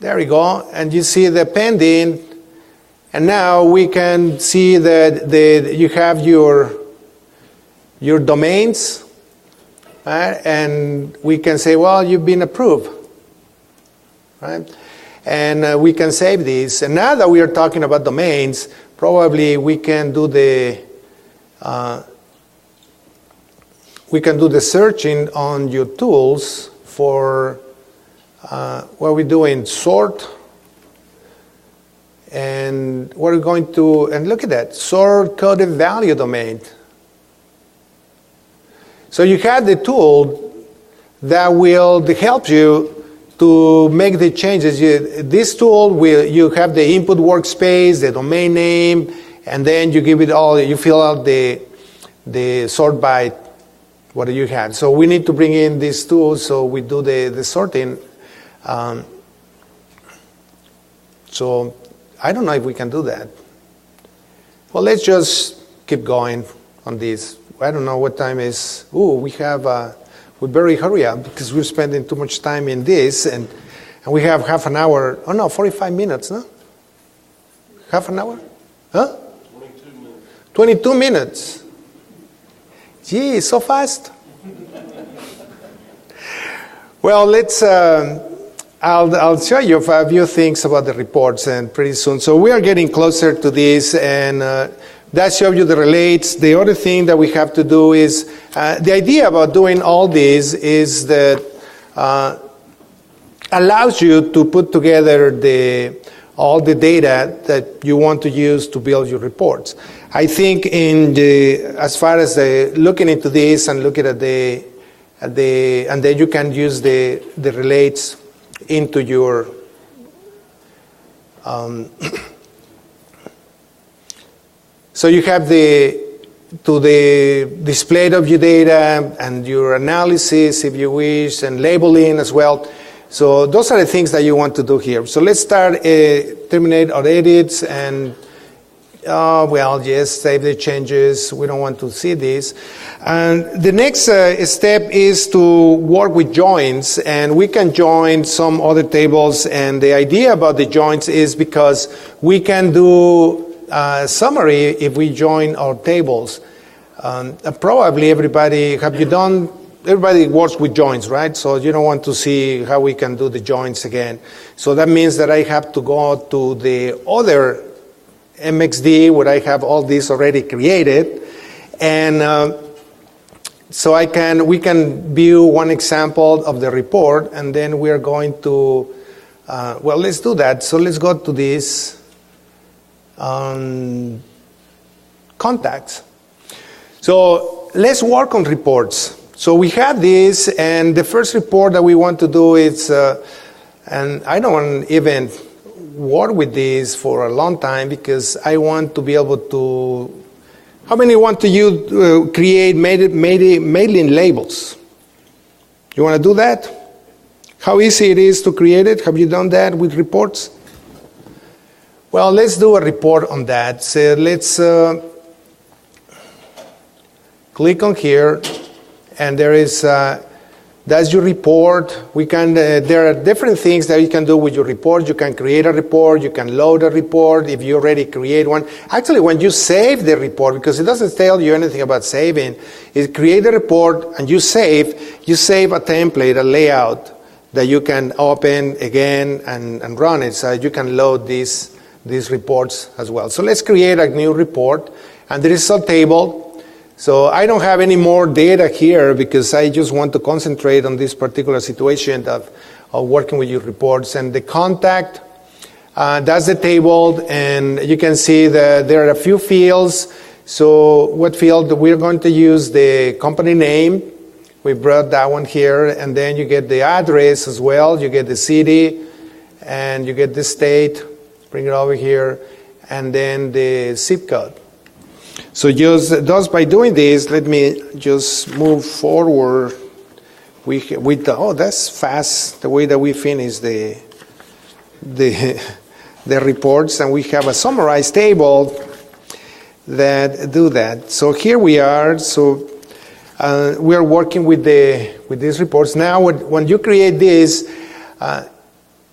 There we go, and you see the pending, and now we can see that you have your domains, right? And we can say, well, you've been approved, right? And we can save these. And now that we are talking about domains, probably we can do the searching on your tools for what we're doing, sort, and we're going to, and look at that, sort coded value domain. So you have the tool that will help you to make the changes. This tool you have the input workspace, the domain name, and then you give it all, you fill out the sort by what do you have. So we need to bring in this tool, so we do the sorting. So So I don't know if we can do that. Well, let's just keep going on this. I don't know what time is. Ooh, we better hurry up because we're spending too much time in this, and we have half an hour. Oh no, 45 minutes, no? Half an hour? Huh? 22 minutes. 22 minutes. Gee, so fast. Well, let's. I'll show you a few things about the reports, and pretty soon. So we are getting closer to this, and that shows you the relates. The other thing that we have to do is the idea about doing all this is that allows you to put together all the data that you want to use to build your reports. I think as far as looking into this and looking at and then you can use the relates into your so you have the display of your data and your analysis, if you wish, and labeling as well. So those are the things that you want to do here. So let's start terminate our edits and well, yes, save the changes. We don't want to see this. And the next step is to work with joins, and we can join some other tables. And the idea about the joins is because we can do a summary if we join our tables. Probably everybody works with joins, right? So you don't want to see how we can do the joins again. So that means that I have to go to the other MXD where I have all this already created, and so we can view one example of the report, and then we are going to well, let's do that. So let's go to this contacts. So let's work on reports. So we have this, and the first report that we want to do is, and I don't want to even work with this for a long time because I want to be able to. How many want to create mailing labels? You want to do that? How easy it is to create it? Have you done that with reports? Well, let's do a report on that. So let's click on here, and there is. That's your report. We can. There are different things that you can do with your report. You can create a report. You can load a report if you already create one. Actually, when you save the report, because it doesn't tell you anything about saving, it create a report and you save a template, a layout that you can open again and run it. So you can load these reports as well. So let's create a new report, and there is a table. So I don't have any more data here because I just want to concentrate on this particular situation of working with your reports. And the contact, that's the table, and you can see that there are a few fields. So what field? We're going to use the company name. We brought that one here, and then you get the address as well. You get the city, and you get the state. Bring it over here, and then the zip code. So just by doing this, let me just move forward. Oh, that's fast, the way that we finish the reports, and we have a summarized table that do that. So here we are. So we are working with these reports. Now, when you create this,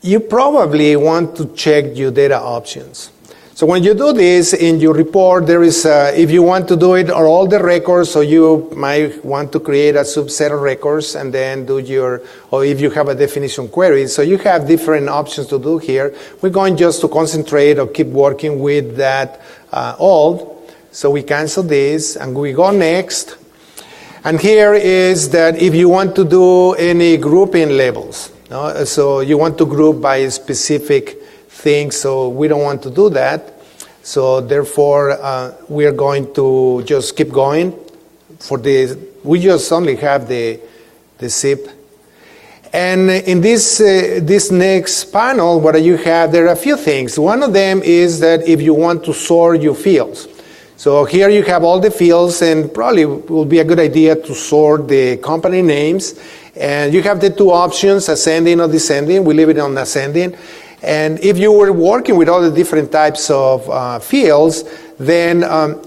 you probably want to check your data options. So when you do this in your report, there is, if you want to do it on all the records, so you might want to create a subset of records and then do or if you have a definition query. So you have different options to do here. We're going just to concentrate or keep working with that old. So we cancel this and we go next. And here is that if you want to do any grouping labels, no? So you want to group by a specific thing, so we don't want to do that. So therefore, we are going to just keep going. We just only have the zip. And in this next panel, what you have, there are a few things. One of them is that if you want to sort your fields. So here you have all the fields, and probably will be a good idea to sort the company names. And you have the two options, ascending or descending. We leave it on ascending. And if you were working with all the different types of fields, then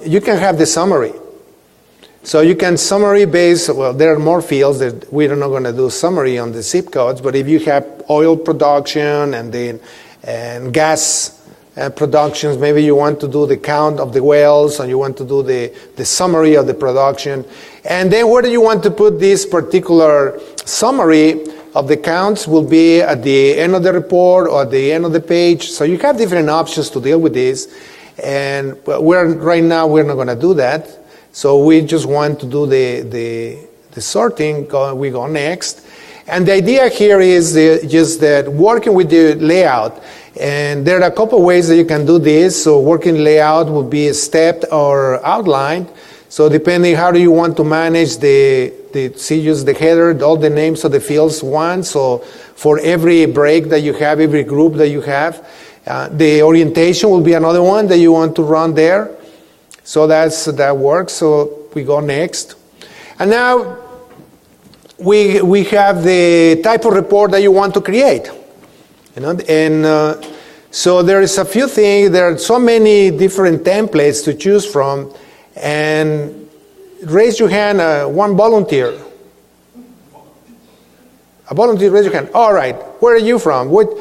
you can have the summary. So you can summary base, well, there are more fields that we're not going to do summary on the zip codes, but if you have oil production and gas productions, maybe you want to do the count of the wells, and you want to do the summary of the production. And then where do you want to put this particular summary of the counts will be at the end of the report or at the end of the page. So you have different options to deal with this. And right now we're not going to do that. So we just want to do the sorting. We go next. And the idea here is just that working with the layout. And there are a couple ways that you can do this. So working layout will be stepped or outlined. So depending how do you want to manage just the header, all the names of the fields one. So for every break that you have, every group that you have, the orientation will be another one that you want to run there. So that works. So we go next. And now we have the type of report that you want to create. And so there is a few things. There are so many different templates to choose from. And raise your hand, one volunteer. A volunteer, raise your hand. All right. Where are you from? What?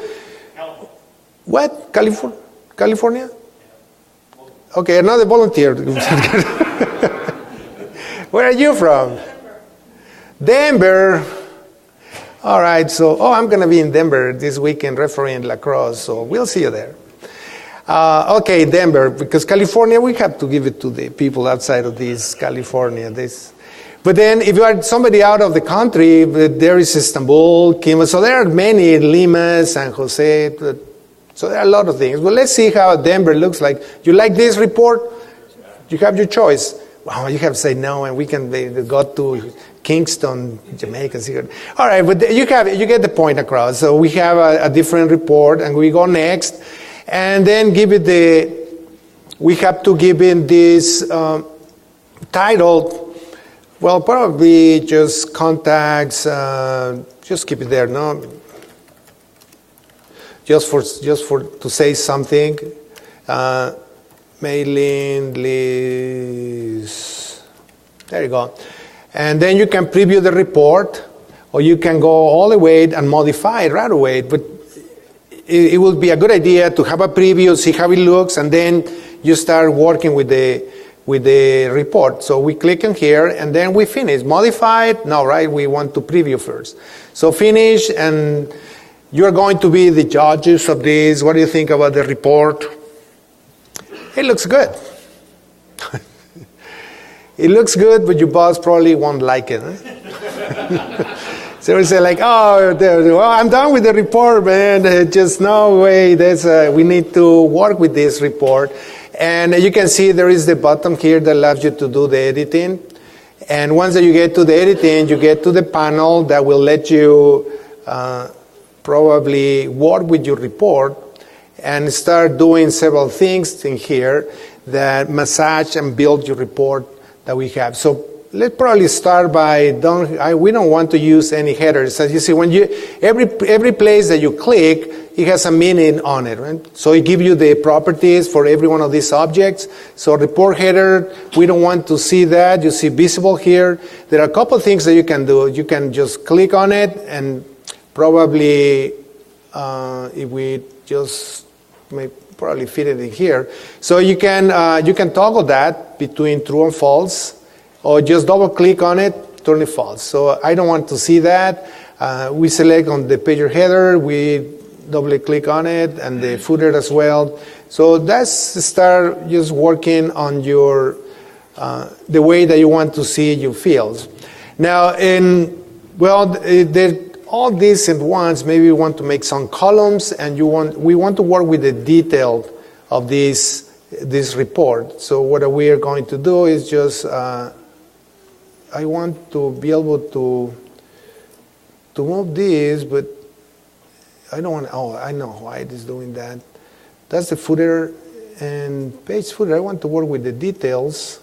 California? Okay, another volunteer. Where are you from? Denver. All right, so, I'm going to be in Denver this weekend refereeing lacrosse, so we'll see you there. Okay, Denver, because California, we have to give it to the people outside of this California. But then if you are somebody out of the country, there is Istanbul, Kima, so there are many, Lima, San Jose, so there are a lot of things. Well, let's see how Denver looks like. You like this report? You have your choice. Well, you have to say no, and we can go to Kingston, Jamaica. All right, but you get the point across. So we have a different report, and we go next, and then we have to give in this title. Well, probably just contacts. Just keep it there, no? Just for to say something, mailing list. There you go, and then you can preview the report, or you can go all the way and modify it right away. But it will be a good idea to have a preview, see how it looks, and then you start working with the report. So we click on here, and then we finish. Modified? No, right? We want to preview first. So finish, and you're going to be the judges of this. What do you think about the report? It looks good. It looks good, but your boss probably won't like it. Huh? So we say like, I'm done with the report, man. Just no way. We need to work with this report. And you can see there is the button here that allows you to do the editing. And once that you get to the editing, you get to the panel that will let you probably work with your report and start doing several things in here that massage and build your report that we have. So let's probably start by we don't want to use any headers. As you see, when every place that you click, it has a meaning on it, right? So it gives you the properties for every one of these objects. So report header, we don't want to see that. You see visible here. There are a couple of things that you can do. You can just click on it, and probably if we just probably fit it in here. So you can toggle that between true and false, or just double click on it, turn it false. So I don't want to see that. We select on the pager header, we double click on it, and the footer as well. So that's start just working on your the way that you want to see your fields. Now, all these at once, maybe you want to make some columns, and we want to work with the detail of this report. So what we are going to do is just I want to be able to move this, but I don't want. I know why it is doing that. That's the footer and page footer. I want to work with the details,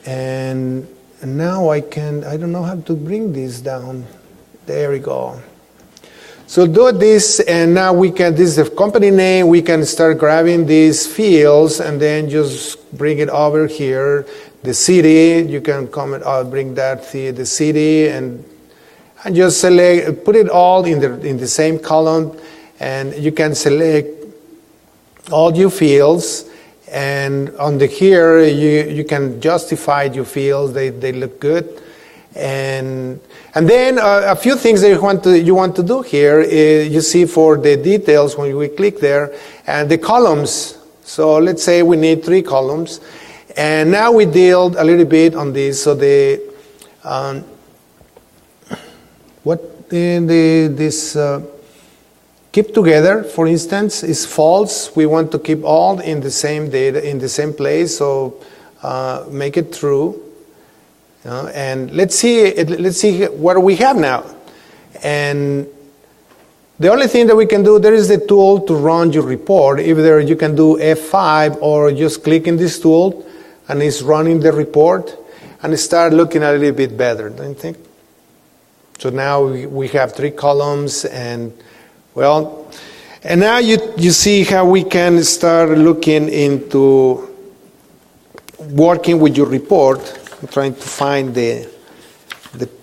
and now I don't know how to bring this down. There we go. So do this, and now we can, this is the company name, we can start grabbing these fields and then just bring it over here. The city, you can comment, bring that the city, and just select, put it all in the same column, and you can select all your fields, and on the here you can justify your fields, they look good. And then a few things that you want to do here is, you see for the details when we click there, and the columns. So let's say we need 3 columns, and now we deal a little bit on this. So the keep together, for instance, is false. We want to keep all in the same data in the same place. So make it true. And let's see what we have now. And the only thing that we can do, there is the tool to run your report. Either you can do F5 or just click in this tool and it's running the report and start looking a little bit better, don't you think? So now we have 3 columns, and well, and now you see how we can start looking into working with your report. I'm trying to find the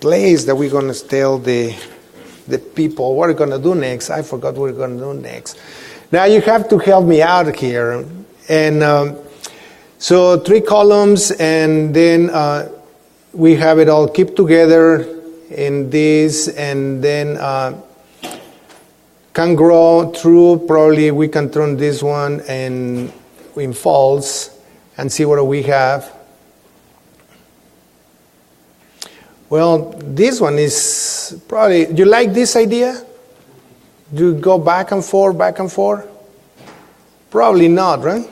place that we're going to tell the people what we're going to do next. I forgot what we're going to do next. Now you have to help me out here. And so 3 columns, and then we have it all keep together in this, and then can grow through. Probably we can turn this one in false and see what we have. Well, this one is probably, you like this idea? Do you go back and forth, back and forth? Probably not, right?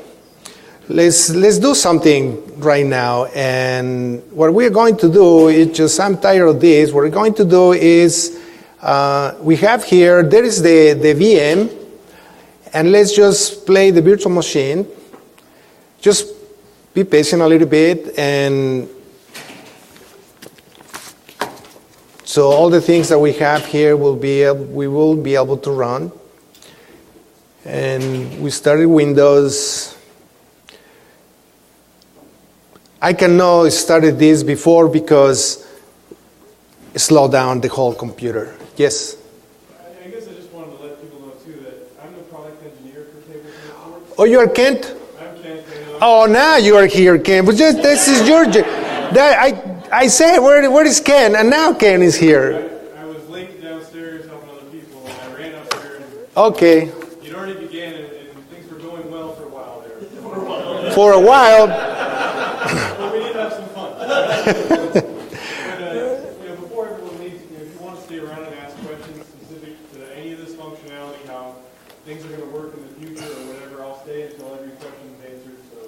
Let's do something right now. And what we're going to do is just, I'm tired of this. What we're going to do is, we have here, there is the VM. And let's just play the virtual machine. Just be patient a little bit, and so all the things that we have here we will be able to run. And we started Windows. I cannot started this before because it slowed down the whole computer. Yes? I guess I just wanted to let people know too that I'm the product engineer for Table 24. Oh, you are Kent? I'm Kent. Oh, now you are here, Kent. But just, this is your I said, where is Ken? And now Ken is here. I was late downstairs helping other people, and I ran upstairs. And okay. It already began, and things were going well for a while there. For a while. But we need to have some fun. But, before everyone leaves, if you want to stay around and ask questions specific to any of this functionality, how things are going to work in the future or whatever, I'll stay until every question is answered. So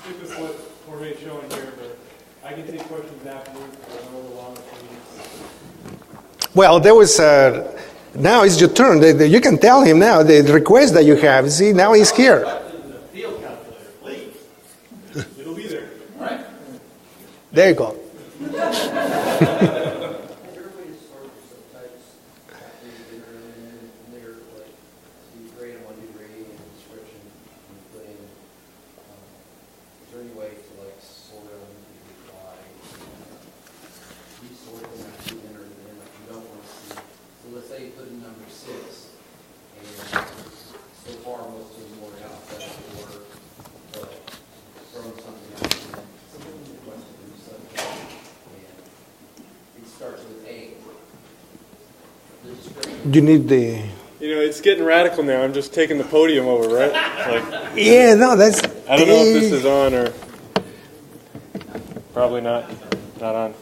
stick with what Jorge's showing here, but I can take questions afterwards. I don't know the longest meetings. Well, there was now it's your turn. You can tell him now the request that you have. See, now he's here. The field calculator, please. It'll be there. All right. There you go. You need the... it's getting radical now. I'm just taking the podium over, right? Yeah, no, that's... I don't know if this is on or... Probably not. Not on.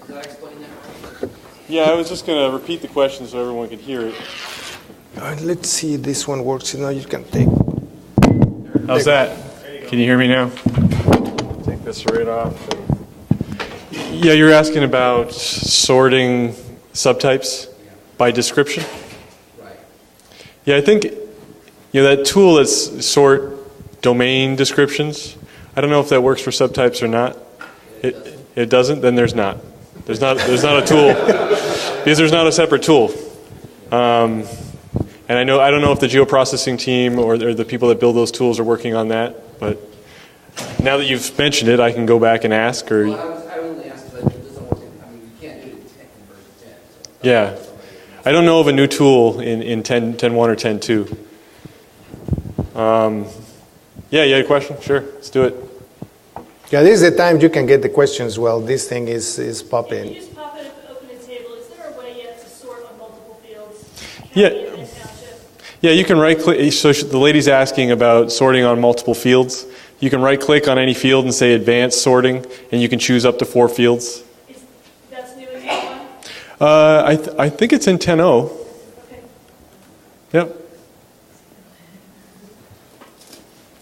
Did I explain that? Yeah, I was just going to repeat the question so everyone could hear it. Let's see if this one works. You can take... How's that? Can you hear me now? Take this right off. Yeah, you're asking about sorting subtypes by description? Right. Yeah, I think that tool that's sort domain descriptions, I don't know if that works for subtypes or not. It doesn't, then there's not. There's not a tool because there's not a separate tool. And I don't know if the geoprocessing team or the people that build those tools are working on that, but now that you've mentioned it, I can go back and ask. Or Well, I only asked because it doesn't work. I mean, you can't do it in 10 in version 10. So yeah, I don't know of a new tool in 10.1 or 10.2. Yeah, you had a question? Sure, let's do it. Yeah, this is the time you can get the questions. Well, this thing is Can popping. you just pop it up, open a table? Is there a way yet to sort on multiple fields? Yeah. County and then township? Yeah, you can right-click. So the lady's asking about sorting on multiple fields. You can right-click on any field and say Advanced Sorting, and you can choose up to 4 fields. That's new in this one? I think it's in 10.0. Okay. Yep.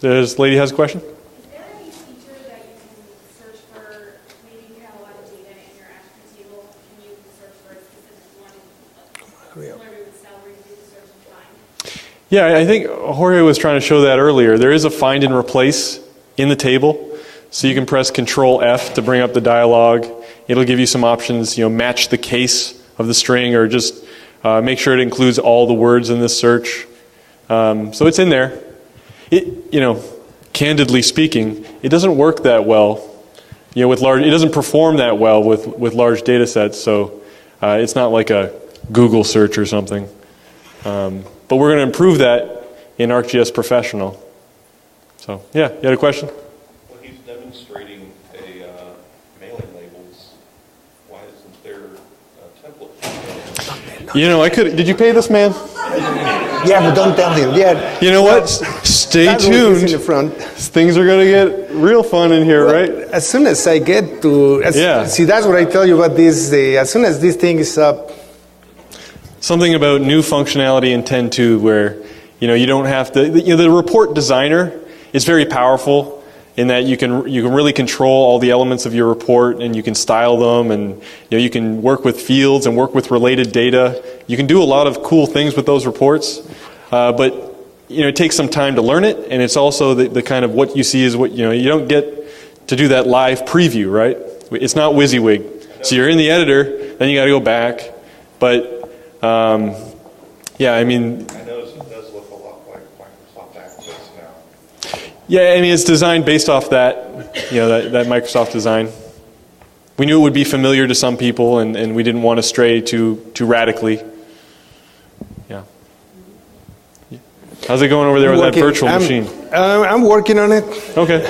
This lady has a question? Is there any feature that you can search for, maybe you have a lot of data in your attribute table, can you search for a specific one, similar to Excel where you do the search and find? Yeah, I think Jorge was trying to show that earlier. There is a find and replace in the table. So you can press Control F to bring up the dialog. It'll give you some options, match the case of the string or just make sure it includes all the words in this search. So it's in there. Candidly speaking, it doesn't work that well. With large, it doesn't perform that well with large data sets. So it's not like a Google search or something. But we're going to improve that in ArcGIS Professional. So, yeah, you had a question? Well, he's demonstrating mailing labels. Why isn't there a template? Did you pay this man? Yeah, but don't tell him. Yeah. You know what? Stay That one is tuned. in the front. Things are going to get real fun in here, right? As soon as I get to, Yeah. see, that's what I tell you about this. As soon as this thing is up, Something about new functionality in 10.2 where, you don't have to, the report designer is very powerful in that you can really control all the elements of your report and you can style them and, you can work with fields and work with related data. You can do a lot of cool things with those reports, but, it takes some time to learn it, and it's also the kind of what you see is what, you don't get to do that live preview, right? It's not WYSIWYG. So you're in the editor, then you got to go back, but yeah, I mean... I notice it does look a lot like Microsoft Access now. Yeah, I mean, it's designed based off that, that Microsoft design. We knew it would be familiar to some people, and we didn't want to stray too radically. Yeah. How's it going over there with that virtual machine? I'm working on it. Okay.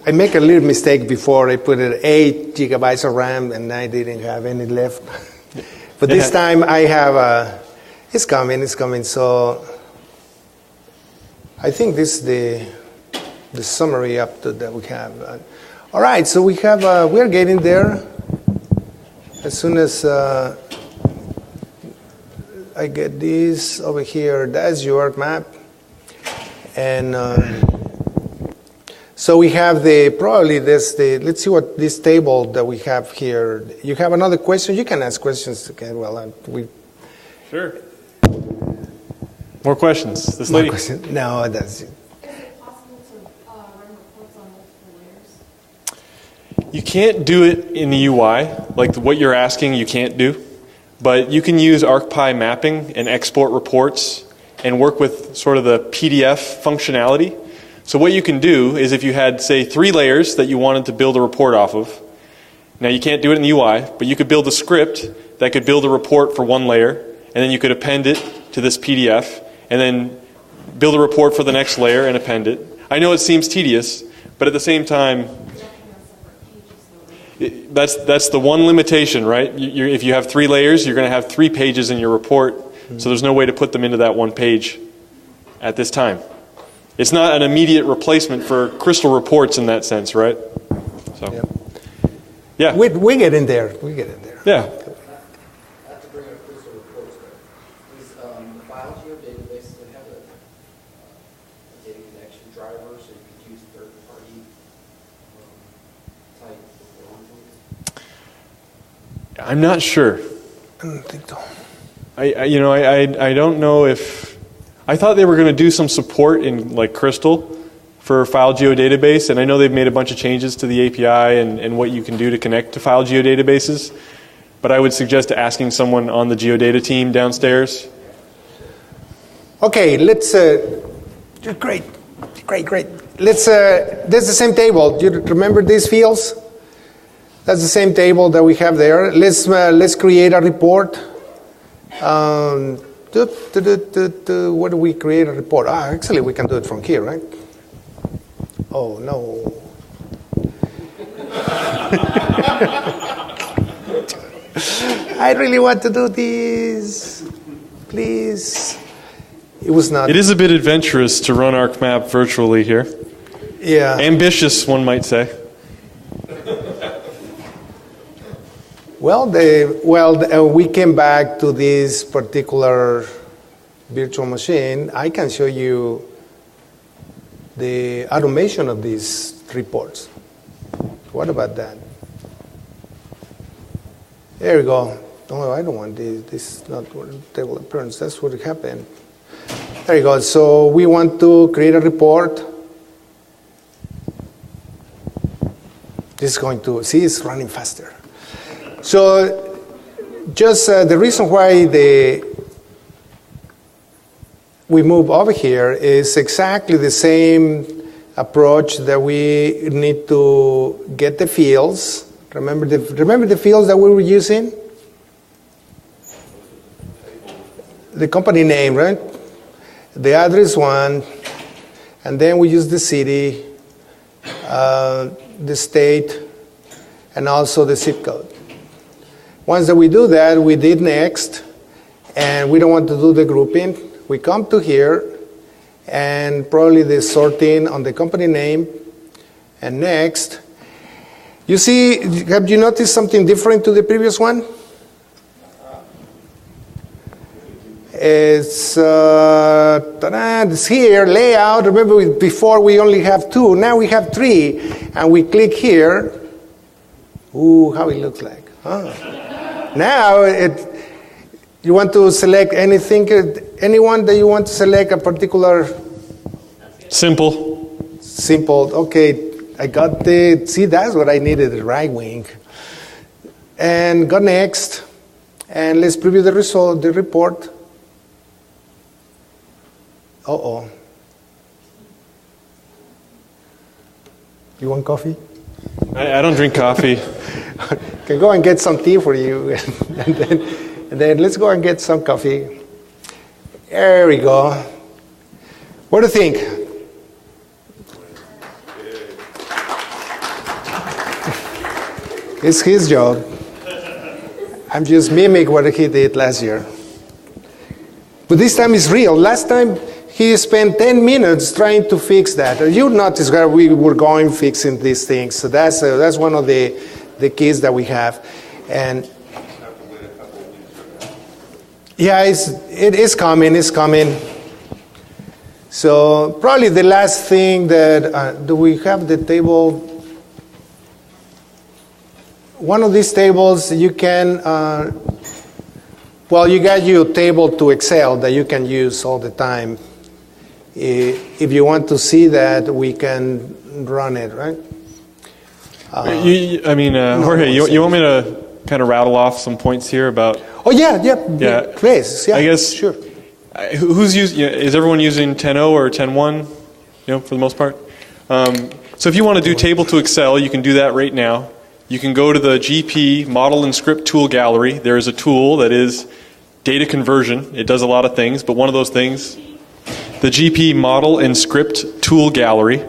I make a little mistake before. I put 8 gigabytes of RAM, and I didn't have any left. But this time I have. It's coming. So I think this is the summary up to that we have. All right. So we have. We're getting there. As soon as I get this over here, that's your map, and. So we have let's see what this table that we have here. You have another question? You can ask questions again. Well, Sure. More questions? This my lady? question. No, that's it. Is it possible to run reports on multiple layers? You can't do it in the UI, like what you're asking you can't do, but you can use ArcPy mapping and export reports and work with sort of the PDF functionality. So what you can do is if you had, say, 3 layers that you wanted to build a report off of, now you can't do it in the UI, but you could build a script that could build a report for 1 layer, and then you could append it to this PDF, and then build a report for the next layer and append it. I know it seems tedious, but at the same time, that's the one limitation, right? If you have 3 layers, you're going to have 3 pages in your report, so there's no way to put them into that 1 page at this time. It's not an immediate replacement for Crystal reports in that sense, right? So, yeah. We get in there. Yeah. I have to bring up Crystal reports, but is the file geodatabase that have a data connection driver so you could use third-party type reporting tools? I'm not sure. I don't think so. I don't know if... I thought they were going to do some support in like Crystal for file geodatabase, and I know they've made a bunch of changes to the API and what you can do to connect to file geodatabases. but I would suggest asking someone on the geodata team downstairs. Okay, let's, great. Let's, that's the same table. Do you remember these fields? That's the same table that we have there. Let's create a report. What do we create a report? Actually, we can do it from here, right? Oh, no. I really want to do this. Please. It was not. It is a bit adventurous to run ArcMap virtually here. Yeah. Ambitious, one might say. Well, we came back to this particular virtual machine. I can show you the automation of these reports. What about that? There we go. Oh, I don't want this. This is not what table appearance. That's what happened. There you go. So we want to create a report. This is going to, see, it's running faster. So just the reason why we move over here is exactly the same approach that we need to get the fields. Remember the fields that we were using? The company name, right? The address one, and then we use the city, the state, and also the zip code. Once that we do that, we did next, and we don't want to do the grouping. We come to here, and probably the sorting on the company name, and next. You see, have you noticed something different to the previous one? It's here, layout. Remember, before we only have 2. Now we have 3, and we click here. Ooh, how it looks like. Huh? Now you want to select anything, anyone that you want to select a particular. Simple. Okay, I got the. See, that's what I needed. The right wing. And go next, and let's preview the result, the report. Uh-oh. You want coffee? I don't drink coffee. Can go and get some tea for you, and then let's go and get some coffee. There we go. What do you think? It's his job. I'm just mimic what he did last year. But this time it's real. Last time he spent 10 minutes trying to fix that. You notice where we were going fixing these things. So that's one of the keys that we have. And yeah, it is coming. It's coming. So probably the last thing that do we have the table? One of these tables you can. Well, you got your table to Excel that you can use all the time. If you want to see that, we can run it, right? Jorge, you want me to kind of rattle off some points here about? Oh yeah, please, yeah. I guess sure. Who's using? Is everyone using 10.0 or 10.1? For the most part. So if you want to do table to Excel, you can do that right now. You can go to the GP Model and Script Tool Gallery. There is a tool that is data conversion. It does a lot of things, but one of those things, the GP Model and Script Tool Gallery.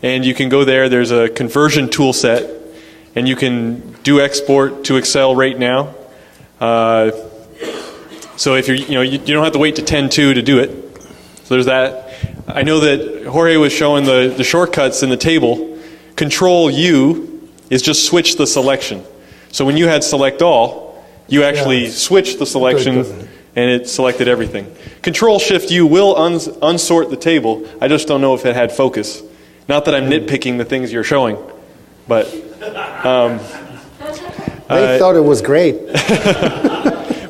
And you can go there. There's a conversion tool set, and you can do export to Excel right now. So if you don't have to wait to 10.2 to do it. So there's that. I know that Jorge was showing the shortcuts in the table. Control U is just switch the selection. So when you had select all, you actually switched the selection and it selected everything. Control Shift U will unsort the table. I just don't know if it had focus. Not that I'm nitpicking the things you're showing, but they thought it was great.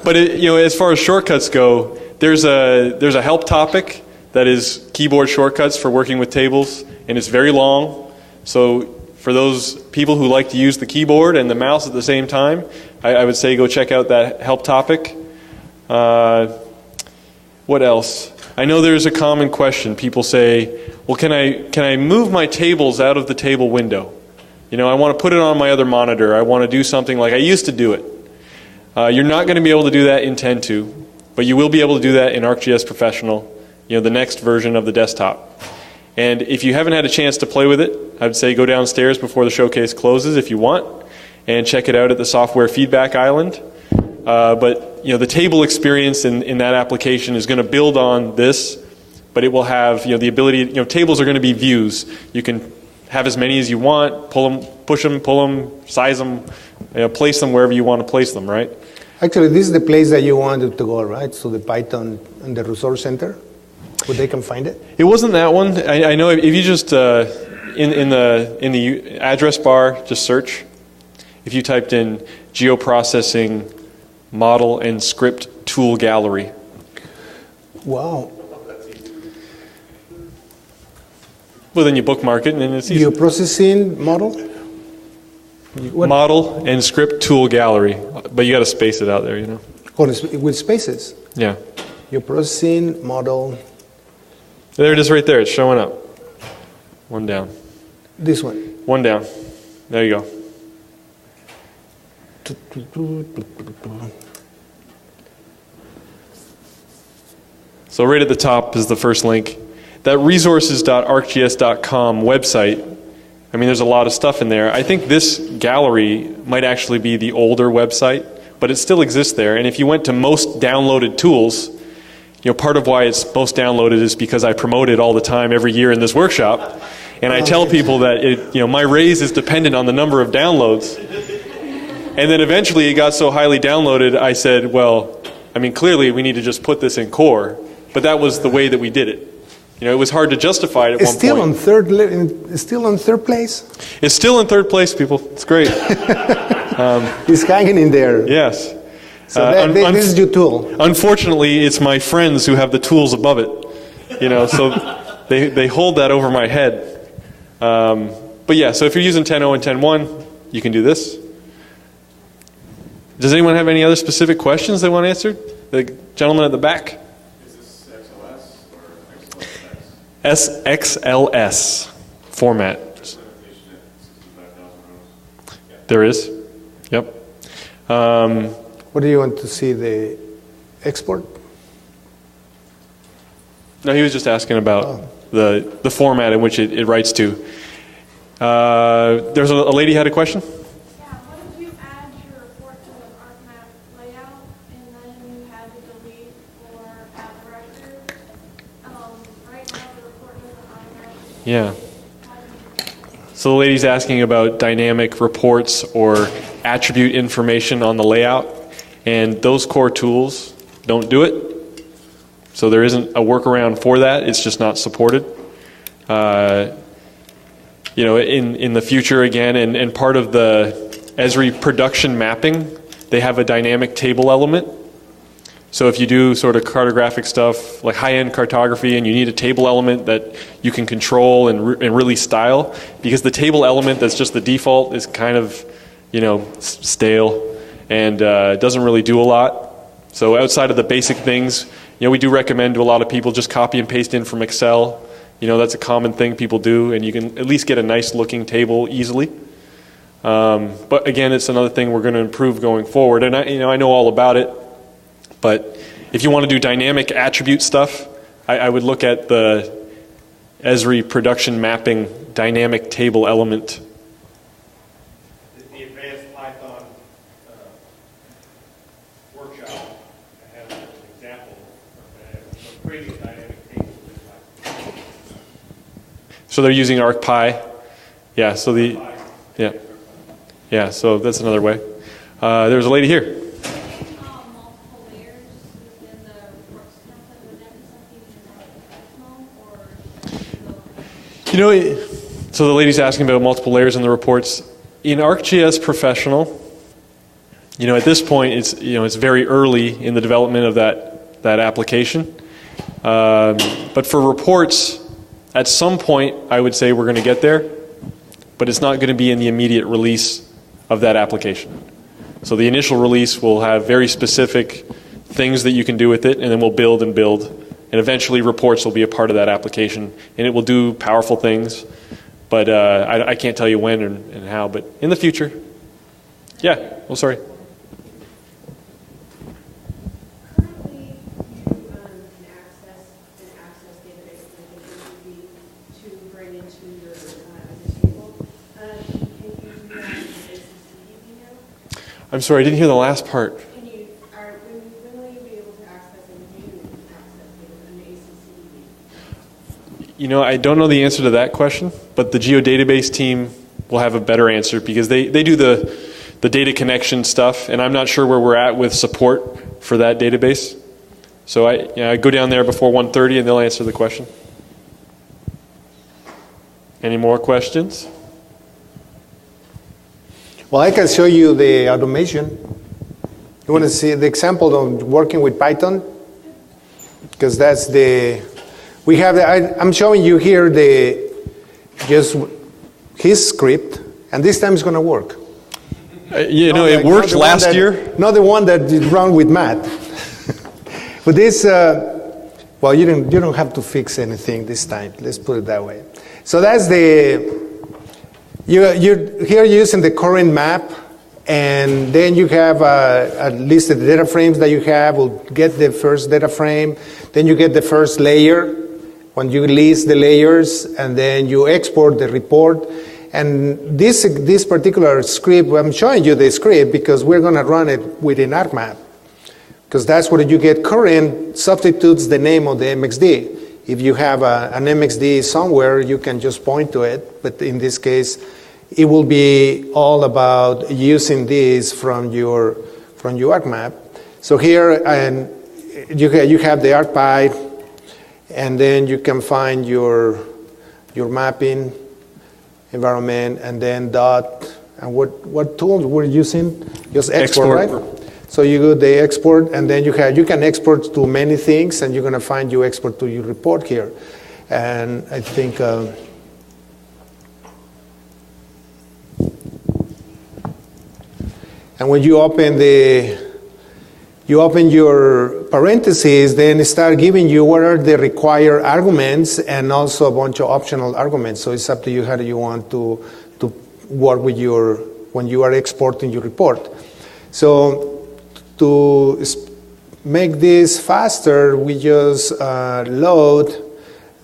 But as far as shortcuts go, there's a help topic that is keyboard shortcuts for working with tables, and it's very long. So for those people who like to use the keyboard and the mouse at the same time, I would say go check out that help topic. What else? I know there's a common question. People say, well, can I move my tables out of the table window? You know, I want to put it on my other monitor. I want to do something like I used to do it. You're not going to be able to do that in 10.2, but you will be able to do that in ArcGIS Professional, you know, the next version of the desktop. And if you haven't had a chance to play with it, I would say go downstairs before the showcase closes if you want, and check it out at the Software Feedback Island. But you know, the table experience in that application is going to build on this, but it will have, you know, the ability, you know, tables are going to be views. You can have as many as you want, pull them, push them, pull them, size them, you know, place them wherever you want to place them, right? Actually, this is the place that you wanted to go, right? So the Python and the Resource Center, where they can find it? It wasn't that one. I know if you just, in the address bar, just search. If you typed in geoprocessing model and script tool gallery. Wow. Well, then you bookmark it and then it's easy. Geoprocessing model? What? Model and script tool gallery. But you got to space it out there, you know. Oh, with spaces? Yeah. Geoprocessing model. There it is right there. It's showing up. One down. This one. One down. There you go. So right at the top is the first link. That resources.arcgis.com website, I mean, there's a lot of stuff in there. I think this gallery might actually be the older website, but it still exists there. And if you went to most downloaded tools, you know, part of why it's most downloaded is because I promote it all the time every year in this workshop. And I tell people that you know, my raise is dependent on the number of downloads. And then eventually it got so highly downloaded, I said, well, I mean, clearly we need to just put this in core. But that was the way that we did it. You know, it was hard to justify it at one point. It's still on third place? It's still in third place, people. It's great. It's hanging in there. Yes. So this is your tool. Unfortunately, it's my friends who have the tools above it. You know, so they hold that over my head. But yeah, so if you're using 10.0 and 10.1, you can do this. Does anyone have any other specific questions they want answered? The gentleman at the back. Is this XLS or XLS format. There is. Yep. What do you want to see, the export? No, he was just asking about the format in which it writes to. There's a lady had a question? Yeah, what if you add your report to an ArcMap layout and then you had to delete or add the record? Right now the report doesn't automatically. Yeah. So the lady's asking about dynamic reports or attribute information on the layout, and those core tools don't do it. So there isn't a workaround for that. It's just not supported. You know, in the future again, and part of the Esri production mapping, they have a dynamic table element. So if you do sort of cartographic stuff, like high-end cartography, and you need a table element that you can control and really style, because the table element that's just the default is kind of, you know, stale and doesn't really do a lot. So outside of the basic things, you know, we do recommend to a lot of people just copy and paste in from Excel. You know, that's a common thing people do, and you can at least get a nice looking table easily. But again, it's another thing we're going to improve going forward. And I know all about it, but if you want to do dynamic attribute stuff, I would look at the Esri production mapping dynamic table element. The advanced Python workshop has an example of creating a dynamic table. So they're using ArcPy. Yeah, so yeah, so that's another way. There's a lady here. Multiple layers within the reports template, would that be something or? You know, so the lady's asking about multiple layers in the reports. In ArcGIS Professional, you know, at this point, it's very early in the development of that application. But for reports, at some point, I would say we're going to get there. but it's not going to be in the immediate release of that application. So the initial release will have very specific things that you can do with it, and then we'll build and build, and eventually reports will be a part of that application, and it will do powerful things, but I can't tell you when and how, but in the future. Yeah, well, sorry. Currently, you can access database to bring into your table. Can you do that in ACCDB now? I'm sorry, I didn't hear the last part. When will you be able to access a new access data in ACCDB? You know, I don't know the answer to that question, but the geodatabase team will have a better answer because they do the data connection stuff, and I'm not sure where we're at with support for that database. So I go down there before 1:30 and they'll answer the question. Any more questions? Well, I can show you the automation. You want to see the example of working with Python? Because that's we have I'm showing you here just his script, and this time it's going to work. It worked last year. Not the one that is wrong with math. But this, well, you don't have to fix anything this time. Let's put it that way. So that's you're here using the current map, and then you have a list of the data frames that you have. We'll get the first data frame, then you get the first layer. When you list the layers, and then you export the report. And this particular script, I'm showing you the script because we're going to run it within ArcMap. Because that's where you get current substitutes the name of the MXD. If you have an MXD somewhere, you can just point to it. But in this case, it will be all about using this from your ArcMap. So here, and you have the ArcPy, and then you can find your mapping environment, and then dot, and what tool we're using? Just export, right? So you go the export, and then you can export to many things, and you're going to find you export to your report here. And I think and when you open your parentheses, then it start giving you what are the required arguments and also a bunch of optional arguments. So it's up to you how do you want to work with when you are exporting your report. So to make this faster, we just load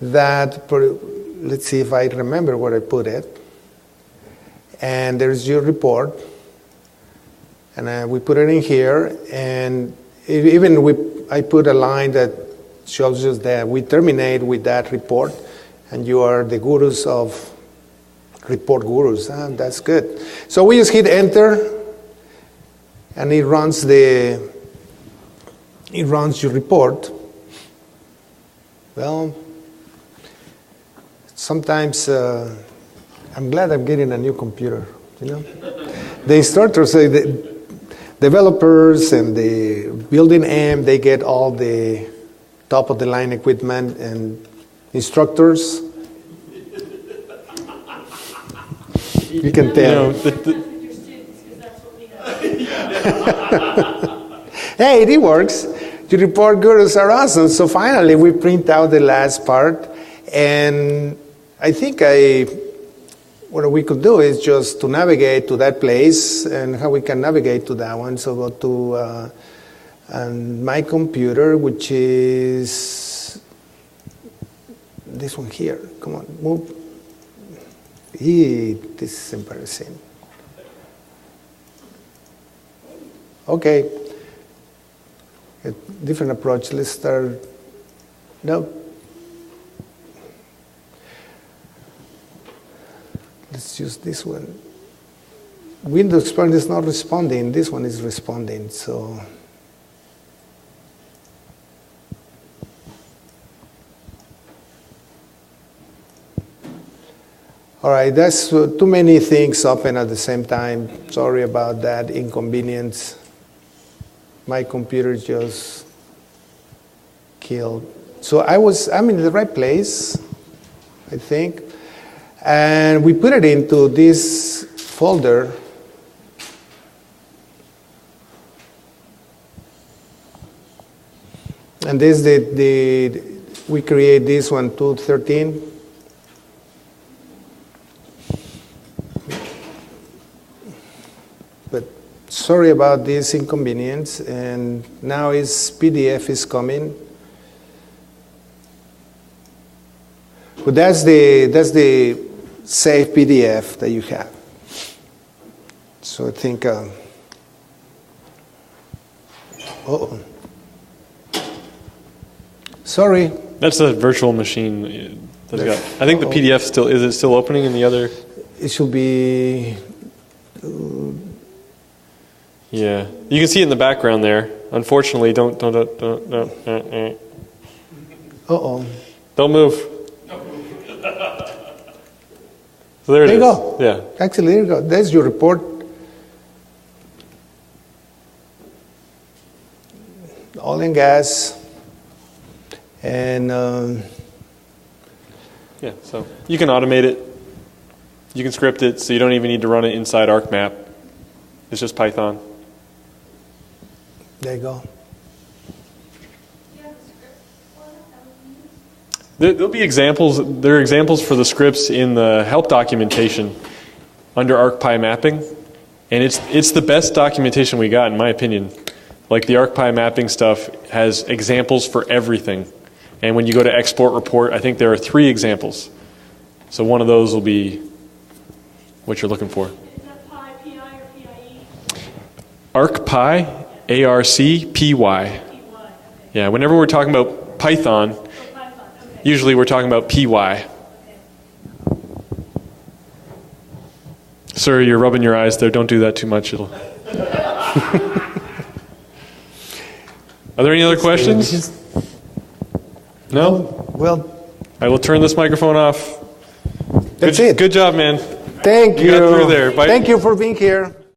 that, let's see if I remember where I put it. And there's your report. And we put it in here, and I put a line that shows us that we terminate with that report, and you are the gurus of report gurus. That's good. So we just hit enter, and it runs your report. Well, sometimes I'm glad I'm getting a new computer. The instructors say that developers and the building M, they get all the top of the line equipment, and instructors, you can tell. Hey, it works. The report gurus are awesome. So finally, we print out the last part, and I think what we could do is just to navigate to that place, and how we can navigate to that one. So go to my computer, which is this one here. Come on, move. This is embarrassing. Okay. A different approach. Let's start. No. Let's use this one. Windows Explorer is not responding. This one is responding. So, all right, that's too many things open at the same time. Sorry about that inconvenience. My computer just killed. So I'm in the right place, I think. And we put it into this folder. And this we create this one, 213. But sorry about this inconvenience, and now PDF is coming. But that's the safe PDF that you have. So I think, sorry. That's a virtual machine. That's got, I think the PDF is it still opening in the other? It should be. Yeah, you can see it in the background there. Unfortunately, don't. Don't move. So there it is. There you go. Yeah. Actually, there you go. There's your report. Oil and gas. And yeah, so you can automate it. You can script it, so you don't even need to run it inside ArcMap. It's just Python. There you go. There'll be examples. There are examples for the scripts in the help documentation under ArcPy mapping, and it's the best documentation we got, in my opinion. Like the ArcPy mapping stuff has examples for everything, and when you go to export report, I think there are 3 examples. So one of those will be what you're looking for. Is that Pi, PI, or PIE? ArcPy, ARCPY. PY, okay. Yeah, whenever we're talking about Python, Oh, Python, okay. usually we're talking about PY. Sir, you're rubbing your eyes there. Don't do that too much. It'll. Are there any other questions? No? Well, I will turn this microphone off. that's it. Good job, man. Thank you. You got through there. Bye. Thank you for being here.